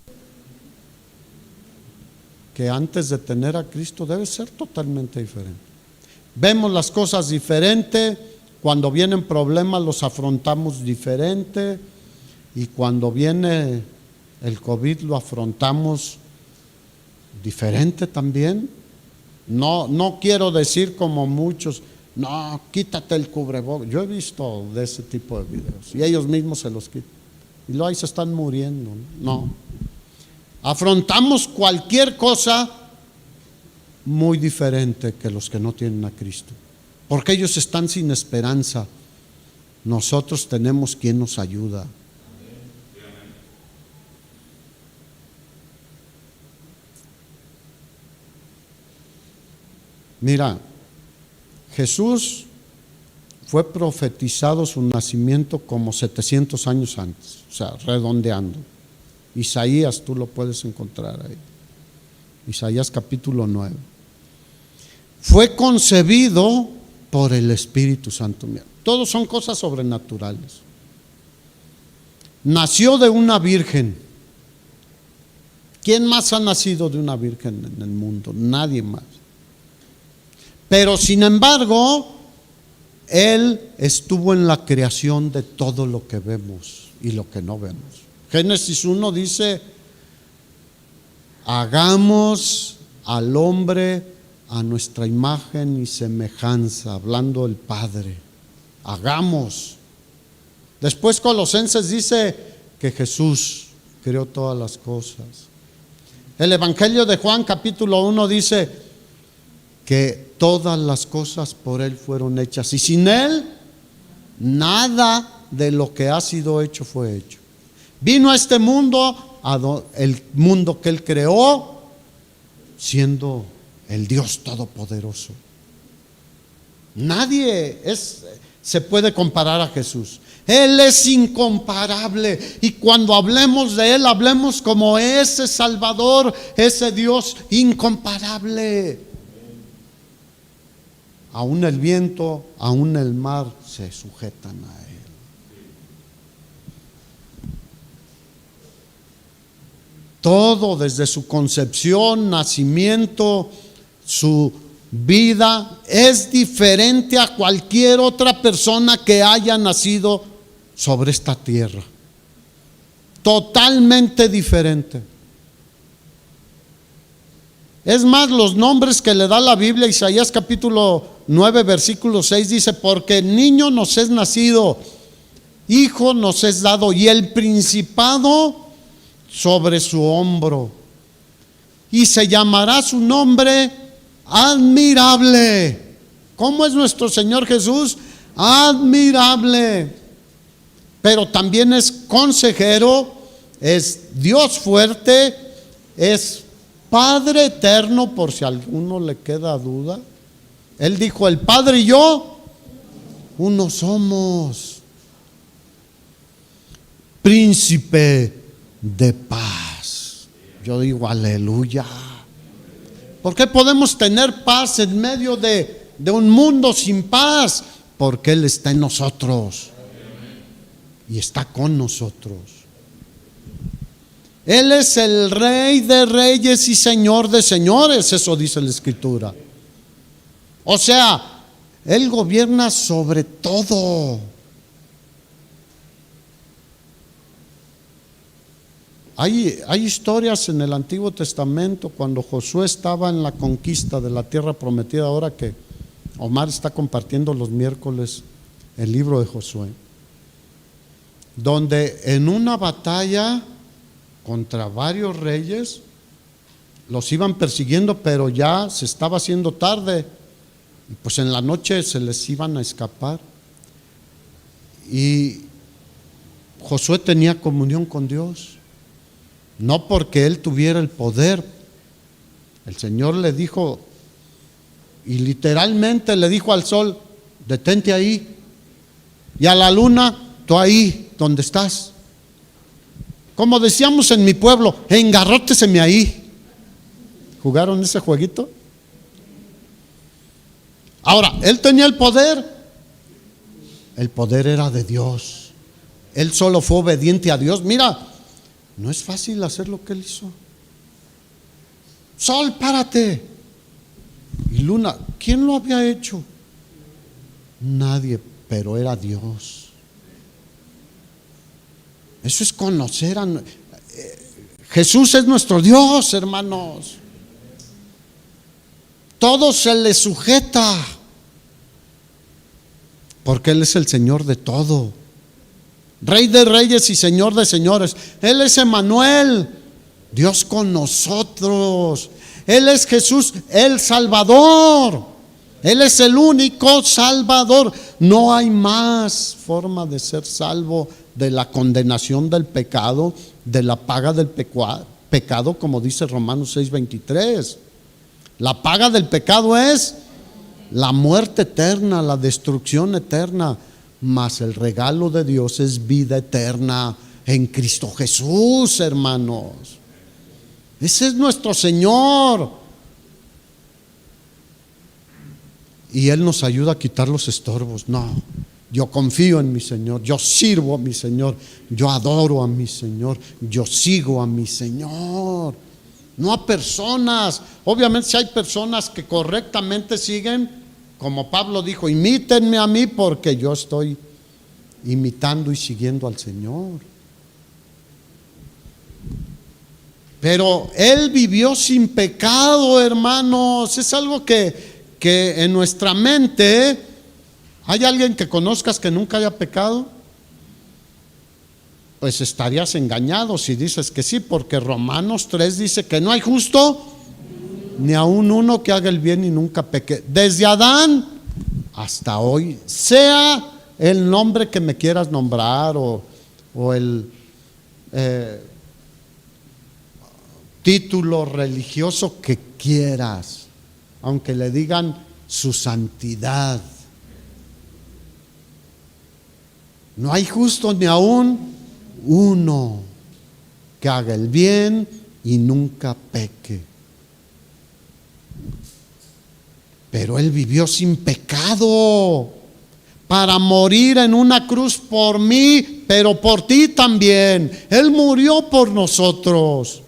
que antes de tener a Cristo debe ser totalmente diferente. Vemos las cosas diferente, cuando vienen problemas los afrontamos diferente, y cuando viene el COVID lo afrontamos diferente también. No quiero decir como muchos, no, quítate el cubrebocas. Yo he visto de ese tipo de videos y ellos mismos se los quitan y luego ahí se están muriendo. No, afrontamos cualquier cosa muy diferente que los que no tienen a Cristo, porque ellos están sin esperanza. Nosotros tenemos quien nos ayuda. Mira, Jesús fue profetizado su nacimiento como 700 años antes, o sea, redondeando. Isaías, tú lo puedes encontrar ahí. Isaías capítulo 9. Fue concebido por el Espíritu Santo. Mira, todos son cosas sobrenaturales. Nació de una virgen. ¿Quién más ha nacido de una virgen en el mundo? Nadie más. Pero sin embargo, Él estuvo en la creación de todo lo que vemos y lo que no vemos. Génesis 1 dice, hagamos al hombre a nuestra imagen y semejanza, hablando el Padre. Hagamos. Después Colosenses dice que Jesús creó todas las cosas. El Evangelio de Juan capítulo 1 dice que todas las cosas por Él fueron hechas y sin Él nada de lo que ha sido hecho fue hecho. Vino a este mundo, el mundo que Él creó, siendo el Dios Todopoderoso. Nadie se puede comparar a Jesús. Él es incomparable y cuando hablemos de Él, hablemos como ese Salvador, ese Dios incomparable. Aún el viento, aún el mar se sujetan a Él. Todo desde su concepción, nacimiento, su vida es diferente a cualquier otra persona que haya nacido sobre esta tierra. Totalmente diferente. Es más, los nombres que le da la Biblia, Isaías capítulo 9, versículo 6 dice, porque niño nos es nacido, hijo nos es dado, y el principado sobre su hombro, y se llamará su nombre admirable. ¿Cómo es nuestro Señor Jesús? Admirable. Pero también es consejero, es Dios fuerte, es Padre eterno, por si a alguno le queda duda. Él dijo, el Padre y yo, uno somos. Príncipe de paz. Yo digo, aleluya. ¿Por qué podemos tener paz en medio de un mundo sin paz? Porque Él está en nosotros y está con nosotros. Él es el Rey de reyes y Señor de señores, eso dice la Escritura. O sea, Él gobierna sobre todo. Hay historias en el Antiguo Testamento cuando Josué estaba en la conquista de la tierra prometida, ahora que Omar está compartiendo los miércoles el libro de Josué, donde en una batalla contra varios reyes los iban persiguiendo, pero ya se estaba haciendo tarde y pues en la noche se les iban a escapar, y Josué tenía comunión con Dios. No porque él tuviera el poder. El Señor le dijo, y literalmente le dijo al sol, detente ahí, y a la luna, tú ahí donde estás. Como decíamos en mi pueblo, engarróteseme ahí. ¿Jugaron ese jueguito? Ahora, él tenía el poder. El poder era de Dios. Él solo fue obediente a Dios. Mira, no es fácil hacer lo que Él hizo. Sol, párate. Y luna, ¿quién lo había hecho? Nadie, pero era Dios. Eso es conocer a Jesús. Es nuestro Dios, hermanos. Todo se le sujeta, porque Él es el Señor de todo, Rey de reyes y Señor de señores. Él es Emmanuel, Dios con nosotros. Él es Jesús, el Salvador. Él es el único Salvador. No hay más forma de ser salvo de la condenación del pecado, de la paga del pecado, como dice Romanos 6:23. La paga del pecado es la muerte eterna, la destrucción eterna, mas el regalo de Dios es vida eterna en Cristo Jesús, hermanos. Ese es nuestro Señor. Y Él nos ayuda a quitar los estorbos. No, yo confío en mi Señor, yo sirvo a mi Señor, yo adoro a mi Señor, yo sigo a mi Señor. No a personas. Obviamente si hay personas que correctamente siguen, como Pablo dijo, imítenme a mí porque yo estoy imitando y siguiendo al Señor. Pero Él vivió sin pecado, hermanos. Es algo que en nuestra mente, ¿hay alguien que conozcas que nunca haya pecado? Pues estarías engañado si dices que sí, porque Romanos 3 dice que no hay justo ni aun uno que haga el bien y nunca peque. Desde Adán hasta hoy, sea el nombre que me quieras nombrar o el título religioso que quieras, aunque le digan su santidad, no hay justo ni aún uno que haga el bien y nunca peque. Pero Él vivió sin pecado para morir en una cruz por mí, pero por ti también. Él murió por nosotros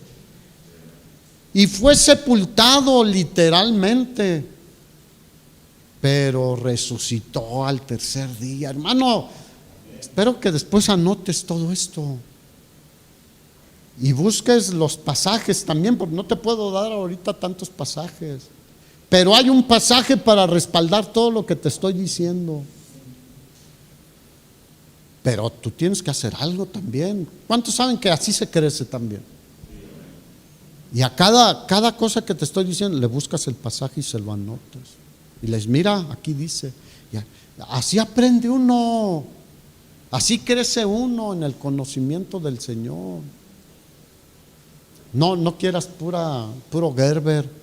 y fue sepultado literalmente, pero resucitó al tercer día. Hermano, espero que después anotes todo esto y busques los pasajes también, porque no te puedo dar ahorita tantos pasajes, pero hay un pasaje para respaldar todo lo que te estoy diciendo. Pero tú tienes que hacer algo también. ¿Cuántos saben que así se crece también? Y a cada cosa que te estoy diciendo le buscas el pasaje y se lo anotas y les mira, aquí dice. Así aprende uno, así crece uno en el conocimiento del Señor. No quieras puro Gerber.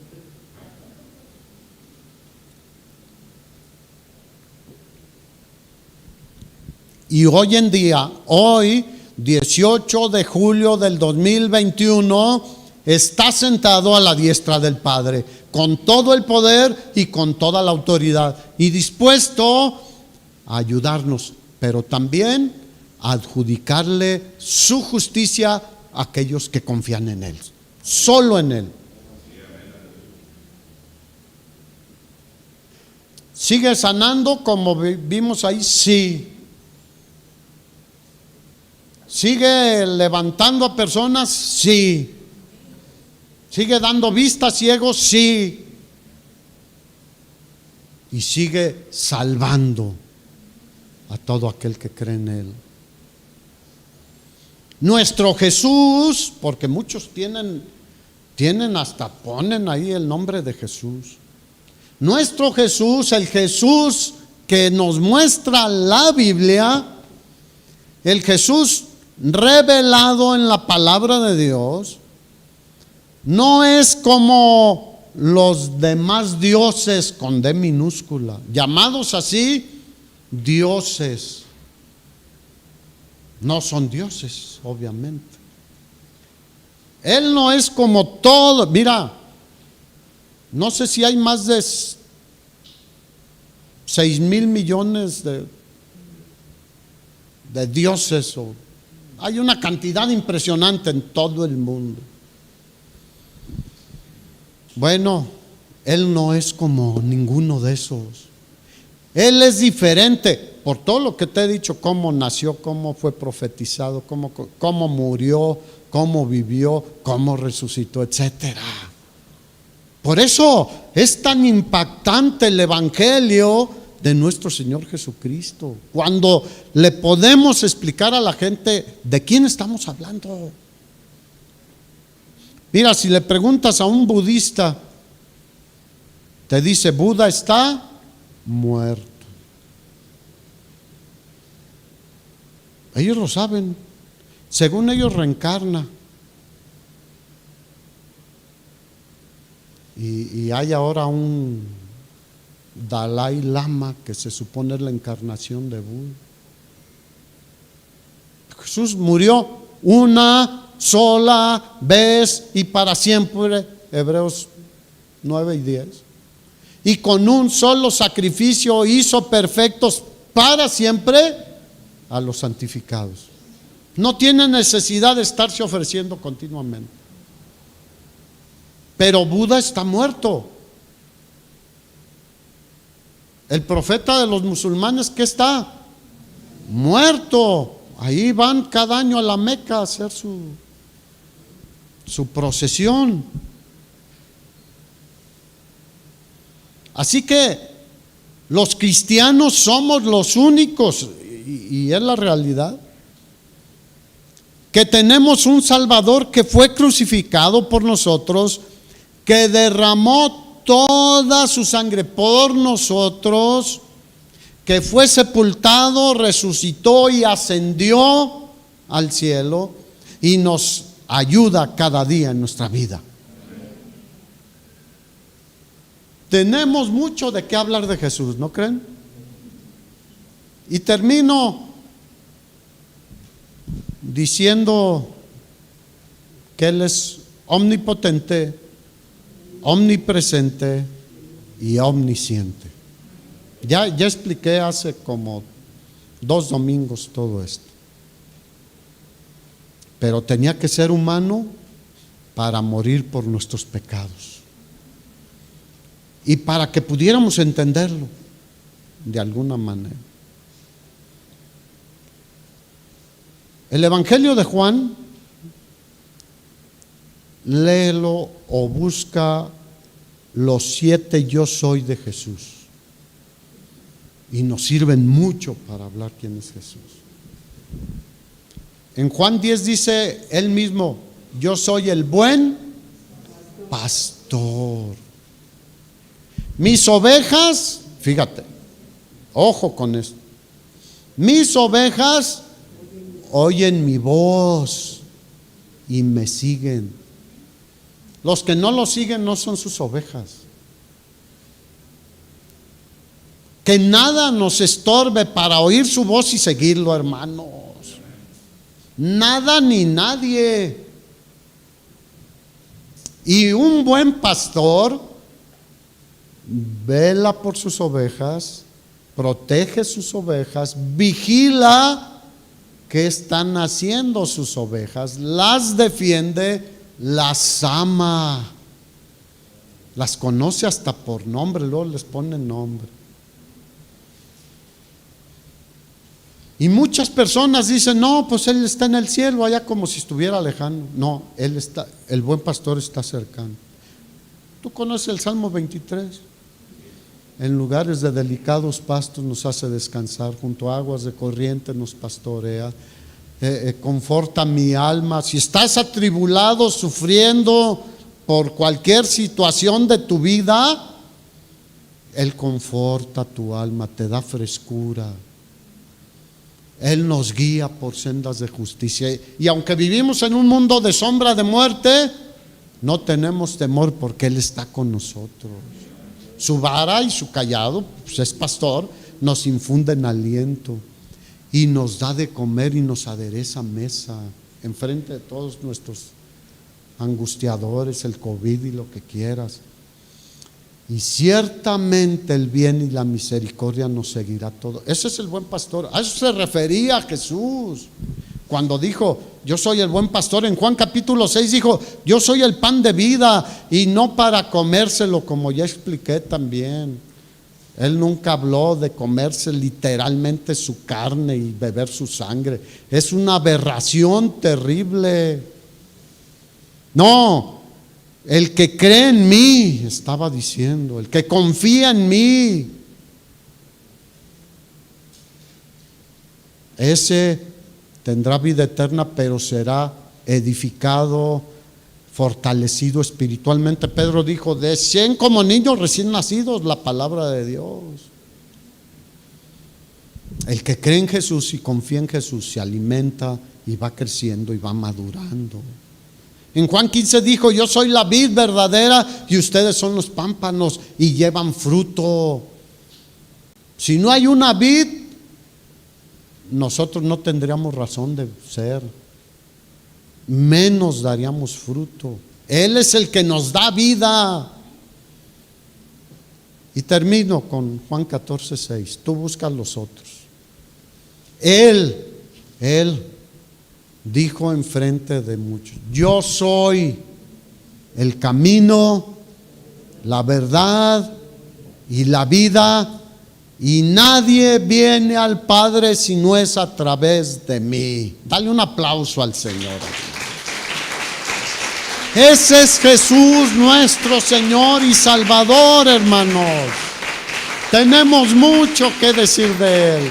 Y hoy en día, hoy 18 de julio del 2021, está sentado a la diestra del Padre, con todo el poder y con toda la autoridad, y dispuesto a ayudarnos, pero también a adjudicarle su justicia a aquellos que confían en Él, solo en Él. ¿Sigue sanando como vimos ahí? Sí. ¿Sigue levantando a personas? Sí. ¿Sigue dando vista a ciegos? Sí. Y sigue salvando a todo aquel que cree en Él. Nuestro Jesús, porque muchos tienen hasta ponen ahí el nombre de Jesús. Nuestro Jesús, el Jesús que nos muestra la Biblia, el Jesús revelado en la palabra de Dios, no es como los demás dioses con D minúscula, llamados así dioses. No son dioses, obviamente. Él no es como todo. Mira, no sé si hay más de 6,000 millones de dioses, o hay una cantidad impresionante en todo el mundo. Bueno, Él no es como ninguno de esos. Él es diferente por todo lo que te he dicho, cómo nació, cómo fue profetizado, cómo murió, cómo vivió, cómo resucitó, etcétera. Por eso es tan impactante el evangelio de nuestro Señor Jesucristo, cuando le podemos explicar a la gente de quién estamos hablando. Mira, si le preguntas a un budista, te dice: Buda está muerto. Ellos lo saben. Según ellos, reencarna. Y hay ahora un Dalai Lama que se supone es la encarnación de Buda. Jesús murió una sola vez y para siempre, Hebreos 9 y 10. Y con un solo sacrificio hizo perfectos para siempre a los santificados. No tiene necesidad de estarse ofreciendo continuamente. Pero Buda está muerto. El profeta de los musulmanes, ¿qué está? Muerto. Ahí van cada año a la Meca a hacer su procesión. Así que los cristianos somos los únicos, y es la realidad, que tenemos un Salvador que fue crucificado por nosotros, que derramó toda su sangre por nosotros, que fue sepultado, resucitó y ascendió al cielo y nos ayuda cada día en nuestra vida. Tenemos mucho de qué hablar de Jesús, ¿no creen? Y termino diciendo que Él es omnipotente, omnipresente y omnisciente. Ya expliqué hace como 2 domingos todo esto. Pero tenía que ser humano para morir por nuestros pecados. Y para que pudiéramos entenderlo de alguna manera. El Evangelio de Juan, léelo o busca los 7 yo soy de Jesús. Y nos sirven mucho para hablar quién es Jesús. En Juan 10 dice él mismo: yo soy el buen pastor. Mis ovejas, fíjate, ojo con esto. Mis ovejas oyen mi voz y me siguen. Los que no lo siguen no son sus ovejas. Que nada nos estorbe para oír su voz y seguirlo, hermanos. Nada ni nadie. Y un buen pastor vela por sus ovejas, protege sus ovejas, vigila qué están haciendo sus ovejas, las defiende, las ama, las conoce hasta por nombre, luego les pone nombre. Y muchas personas dicen: no, pues Él está en el cielo, allá, como si estuviera lejano. No, el buen pastor está cercano. ¿Tú conoces el Salmo 23? En lugares de delicados pastos nos hace descansar, junto a aguas de corriente nos pastorea, conforta mi alma. Si estás atribulado, sufriendo por cualquier situación de tu vida, Él conforta tu alma, te da frescura. Él nos guía por sendas de justicia. Y aunque vivimos en un mundo de sombra de muerte, no tenemos temor porque Él está con nosotros. Su vara y su cayado, pues es pastor, nos infunden aliento y nos da de comer y nos adereza mesa enfrente de todos nuestros angustiadores, el COVID y lo que quieras. Y ciertamente el bien y la misericordia nos seguirá todo. Ese es el buen pastor. A eso se refería Jesús. Cuando dijo, yo soy el buen pastor, en Juan capítulo 6 dijo, yo soy el pan de vida, y no para comérselo, como ya expliqué también. Él nunca habló de comerse literalmente su carne y beber su sangre. Es una aberración terrible. No, el que cree en mí, estaba diciendo, el que confía en mí, ese tendrá vida eterna, pero será edificado, fortalecido espiritualmente. Pedro dijo, deseen como niños recién nacidos la palabra de Dios. El que cree en Jesús y confía en Jesús se alimenta y va creciendo y va madurando. En Juan 15 dijo, yo soy la vid verdadera y ustedes son los pámpanos y llevan fruto. Si no hay una vid, nosotros no tendríamos razón de ser, menos daríamos fruto. Él es el que nos da vida. Y termino con Juan 14:6. Tú buscas los otros. Él dijo enfrente de muchos, yo soy el camino, la verdad y la vida, y nadie viene al Padre si no es a través de mí. Dale un aplauso al Señor. Ese es Jesús, nuestro Señor y Salvador, hermanos. Tenemos mucho que decir de Él,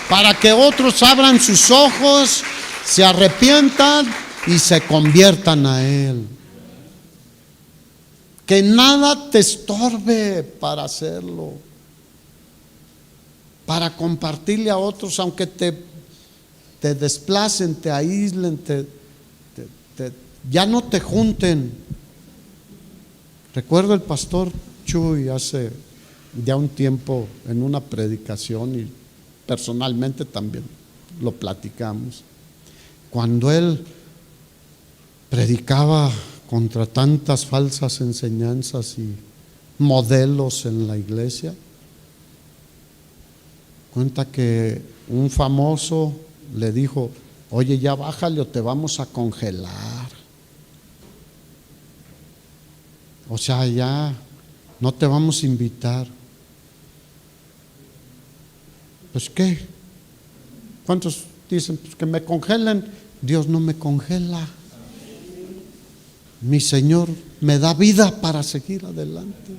para que otros abran sus ojos, se arrepientan y se conviertan a Él. Que nada te estorbe para hacerlo, para compartirle a otros, aunque te desplacen, te aíslen, ya no te junten. Recuerdo el pastor Chuy hace ya un tiempo en una predicación, y personalmente también lo platicamos, cuando él predicaba contra tantas falsas enseñanzas y modelos en la iglesia. Cuenta que un famoso le dijo, oye, ya bájale o te vamos a congelar. O sea, ya no te vamos a invitar. Pues ¿qué? ¿Cuántos dicen pues que me congelen? Dios no me congela. Mi Señor me da vida para seguir adelante.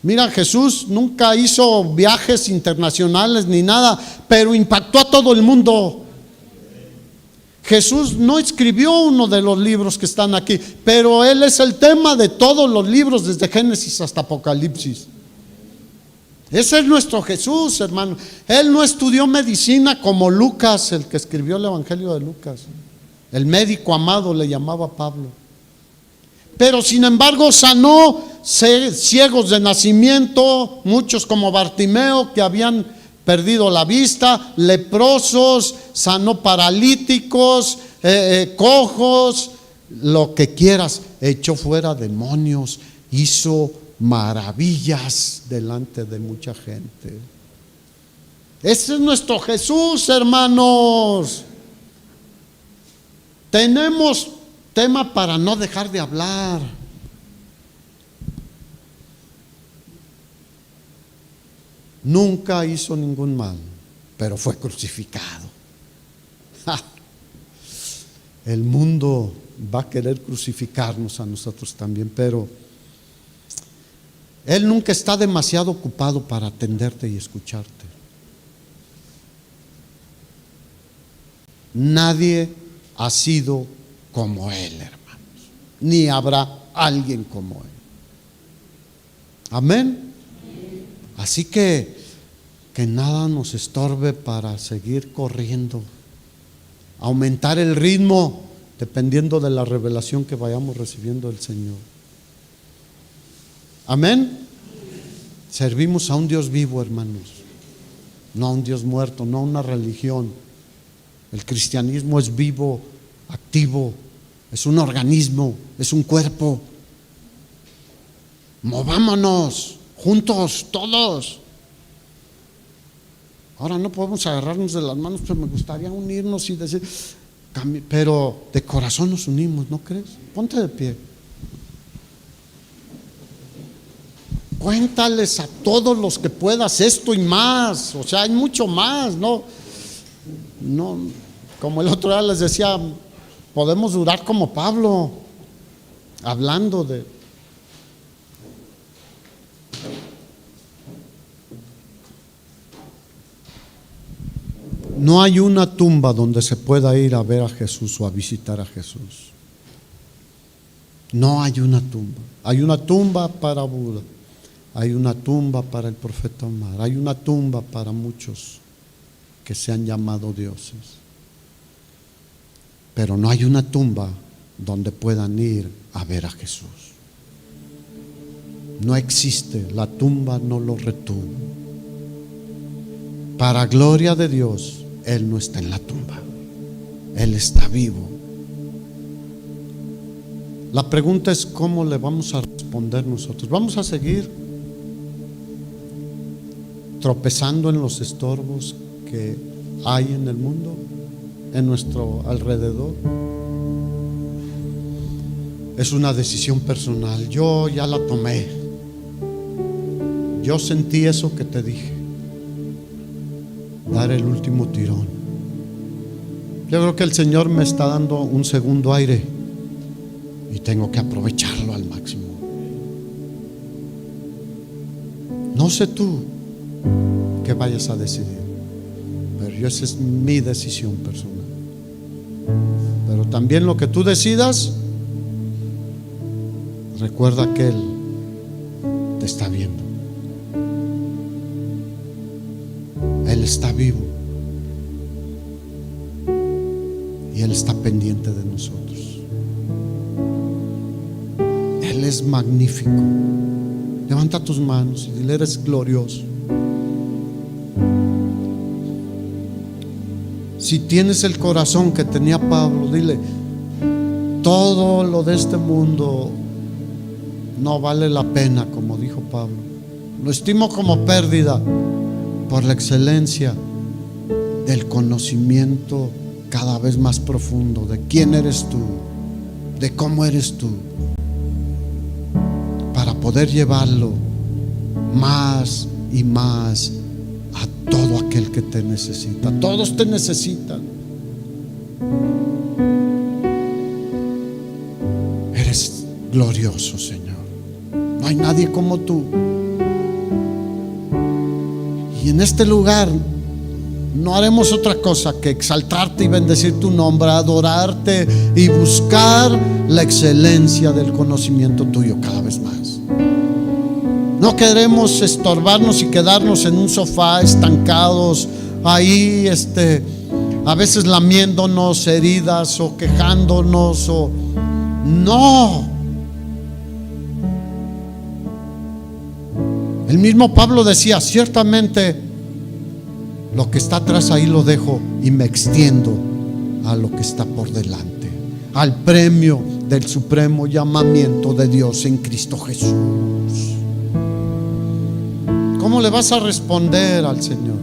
Mira, Jesús nunca hizo viajes internacionales ni nada, pero impactó a todo el mundo. Jesús no escribió uno de los libros que están aquí, pero Él es el tema de todos los libros, desde Génesis hasta Apocalipsis. Ese es nuestro Jesús, hermano. Él no estudió medicina como Lucas, el que escribió el Evangelio de Lucas. El médico amado le llamaba Pablo. Pero sin embargo sanó ciegos de nacimiento, muchos como Bartimeo que habían perdido la vista, leprosos, sanó paralíticos, cojos, lo que quieras, echó fuera demonios, hizo maravillas delante de mucha gente. Ese es nuestro Jesús, hermanos. Tenemos tema para no dejar de hablar. Nunca hizo ningún mal, pero fue crucificado. ¡Ja! El mundo va a querer crucificarnos a nosotros también, pero Él nunca está demasiado ocupado para atenderte y escucharte. Nadie ha sido como Él, hermanos, ni habrá alguien como Él. Amén. Así que nada nos estorbe para seguir corriendo, aumentar el ritmo dependiendo de la revelación que vayamos recibiendo del Señor. Amén. Servimos a un Dios vivo, hermanos, no a un Dios muerto, no a una religión. El cristianismo es vivo, activo, es un organismo, es un cuerpo. Movámonos juntos, todos. Ahora no podemos agarrarnos de las manos, pero me gustaría unirnos y decir, pero de corazón nos unimos, ¿no crees? Ponte de pie. Cuéntales a todos los que puedas esto y más. O sea, hay mucho más, ¿no? Como el otro día les decía, podemos durar como Pablo, hablando de... No hay una tumba donde se pueda ir a ver a Jesús o a visitar a Jesús. No hay una tumba. Hay una tumba para Buda, hay una tumba para el profeta Omar, hay una tumba para muchos que se han llamado dioses. Pero no hay una tumba donde puedan ir a ver a Jesús. No existe, la tumba no lo retuvo. Para gloria de Dios, Él no está en la tumba, Él está vivo. La pregunta es cómo le vamos a responder nosotros. ¿Vamos a seguir tropezando en los estorbos que hay en el mundo, en nuestro alrededor? Es una decisión personal. Yo ya la tomé. Yo sentí eso que te dije, dar el último tirón. Yo creo que el Señor me está dando un segundo aire y tengo que aprovecharlo al máximo. No sé tú qué vayas a decidir, pero esa es mi decisión personal. Pero también lo que tú decidas, recuerda que Él te está viendo. Él está vivo y Él está pendiente de nosotros. Él es magnífico. Levanta tus manos y dile: eres glorioso. Si tienes el corazón que tenía Pablo, dile: todo lo de este mundo no vale la pena, como dijo Pablo. Lo estimo como pérdida por la excelencia del conocimiento cada vez más profundo de quién eres tú, de cómo eres tú, para poder llevarlo más y más a todo aquel que te necesita. Todos te necesitan. Eres glorioso, Señor. No hay nadie como tú. Y en este lugar no haremos otra cosa que exaltarte y bendecir tu nombre, adorarte y buscar la excelencia del conocimiento tuyo cada vez más. No queremos estorbarnos y quedarnos en un sofá estancados ahí, a veces lamiéndonos heridas o quejándonos o no. El mismo Pablo decía: ciertamente lo que está atrás ahí lo dejo y me extiendo a lo que está por delante, al premio del supremo llamamiento de Dios en Cristo Jesús. ¿Cómo le vas a responder al Señor?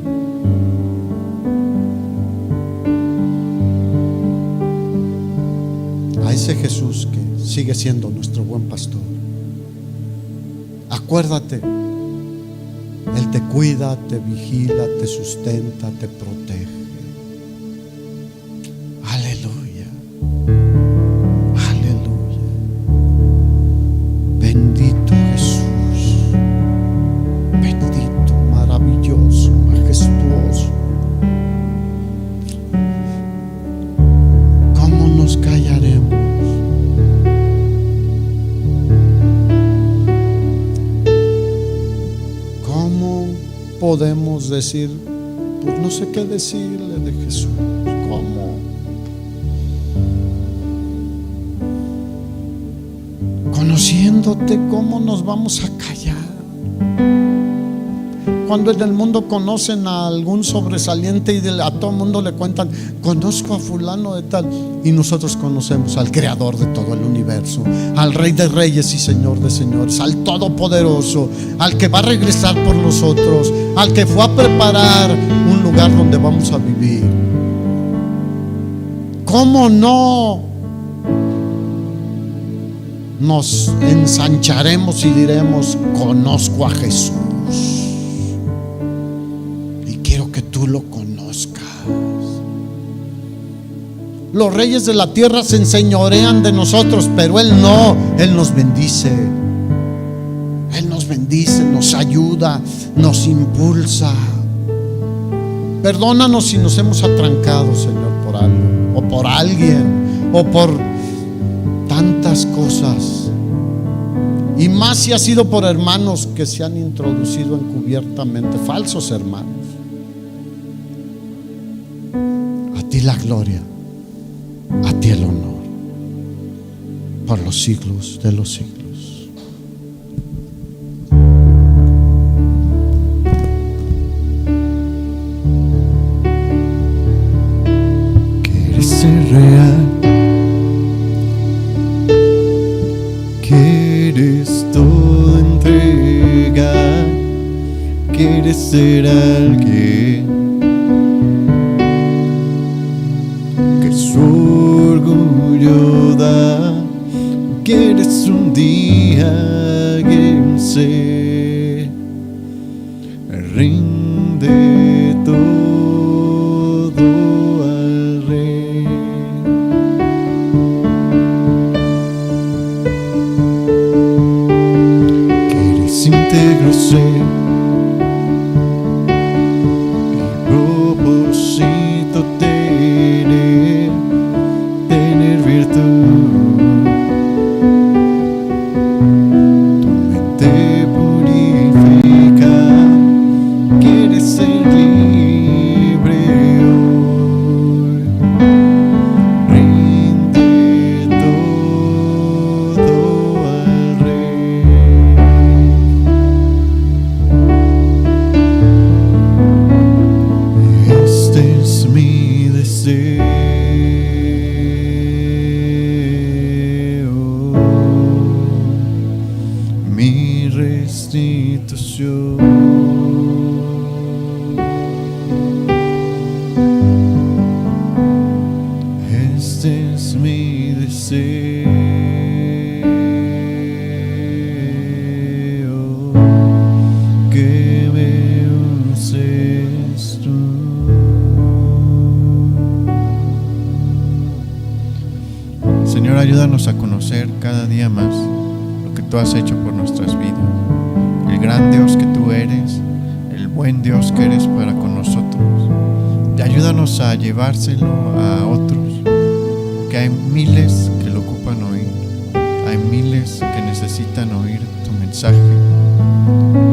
A ese Jesús que sigue siendo nuestro buen pastor. Acuérdate, Él te cuida, te vigila, te sustenta, te protege. Aleluya, aleluya. Bendito Jesús, bendito, maravilloso, majestuoso. ¿Cómo nos callaremos? Podemos decir, pues no sé qué decirle de Jesús. ¿Cómo? Conociéndote, ¿cómo nos vamos a callar? Cuando en el mundo conocen a algún sobresaliente y a todo el mundo le cuentan: conozco a fulano de tal, y nosotros conocemos al creador de todo el universo, al Rey de Reyes y Señor de Señores, al Todopoderoso, al que va a regresar por nosotros, al que fue a preparar un lugar lugar donde vamos a vivir. ¿Cómo no nos ensancharemos y diremos: conozco a Jesús y quiero que tú lo conozcas? Los reyes de la tierra se enseñorean de nosotros, pero Él no. Él nos bendice. Él nos bendice, nos ayuda, nos impulsa. Perdónanos si nos hemos atrancado, Señor, por algo, o por alguien, o por tantas cosas. Y más si ha sido por hermanos que se han introducido encubiertamente, falsos hermanos. A ti la gloria, a ti el honor, por los siglos de los siglos. Quieres ser real, quieres todo entregar, quieres ser alguien que su orgullo da, quieres un día alguien ser, rinde todo al Rey. Quieres íntegro ser y propósito tener virtud, tu mente purifica, quieres ser libre hoy, rinde todo al Rey. Este es mi deseo, mi restitución. Este es mi deseo, que me uses tú. Señor, ayúdanos a conocer cada día más lo que tú has hecho por nuestras vidas, el gran Dios que tú eres, el buen Dios que eres para con nosotros. Y ayúdanos a llevárselo a otros, que hay miles que lo ocupan oír, hay miles que necesitan oír tu mensaje.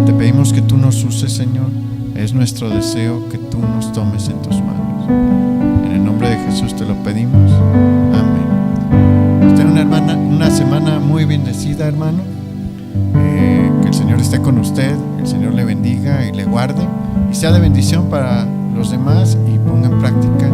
Te pedimos que tú nos uses, Señor. Es nuestro deseo que tú nos tomes en tus manos. En el nombre de Jesús te lo pedimos. Amén. Usted una semana muy bendecida, hermano. Que el Señor esté con usted, el Señor le bendiga y le guarde y sea de bendición para los demás, y ponga en práctica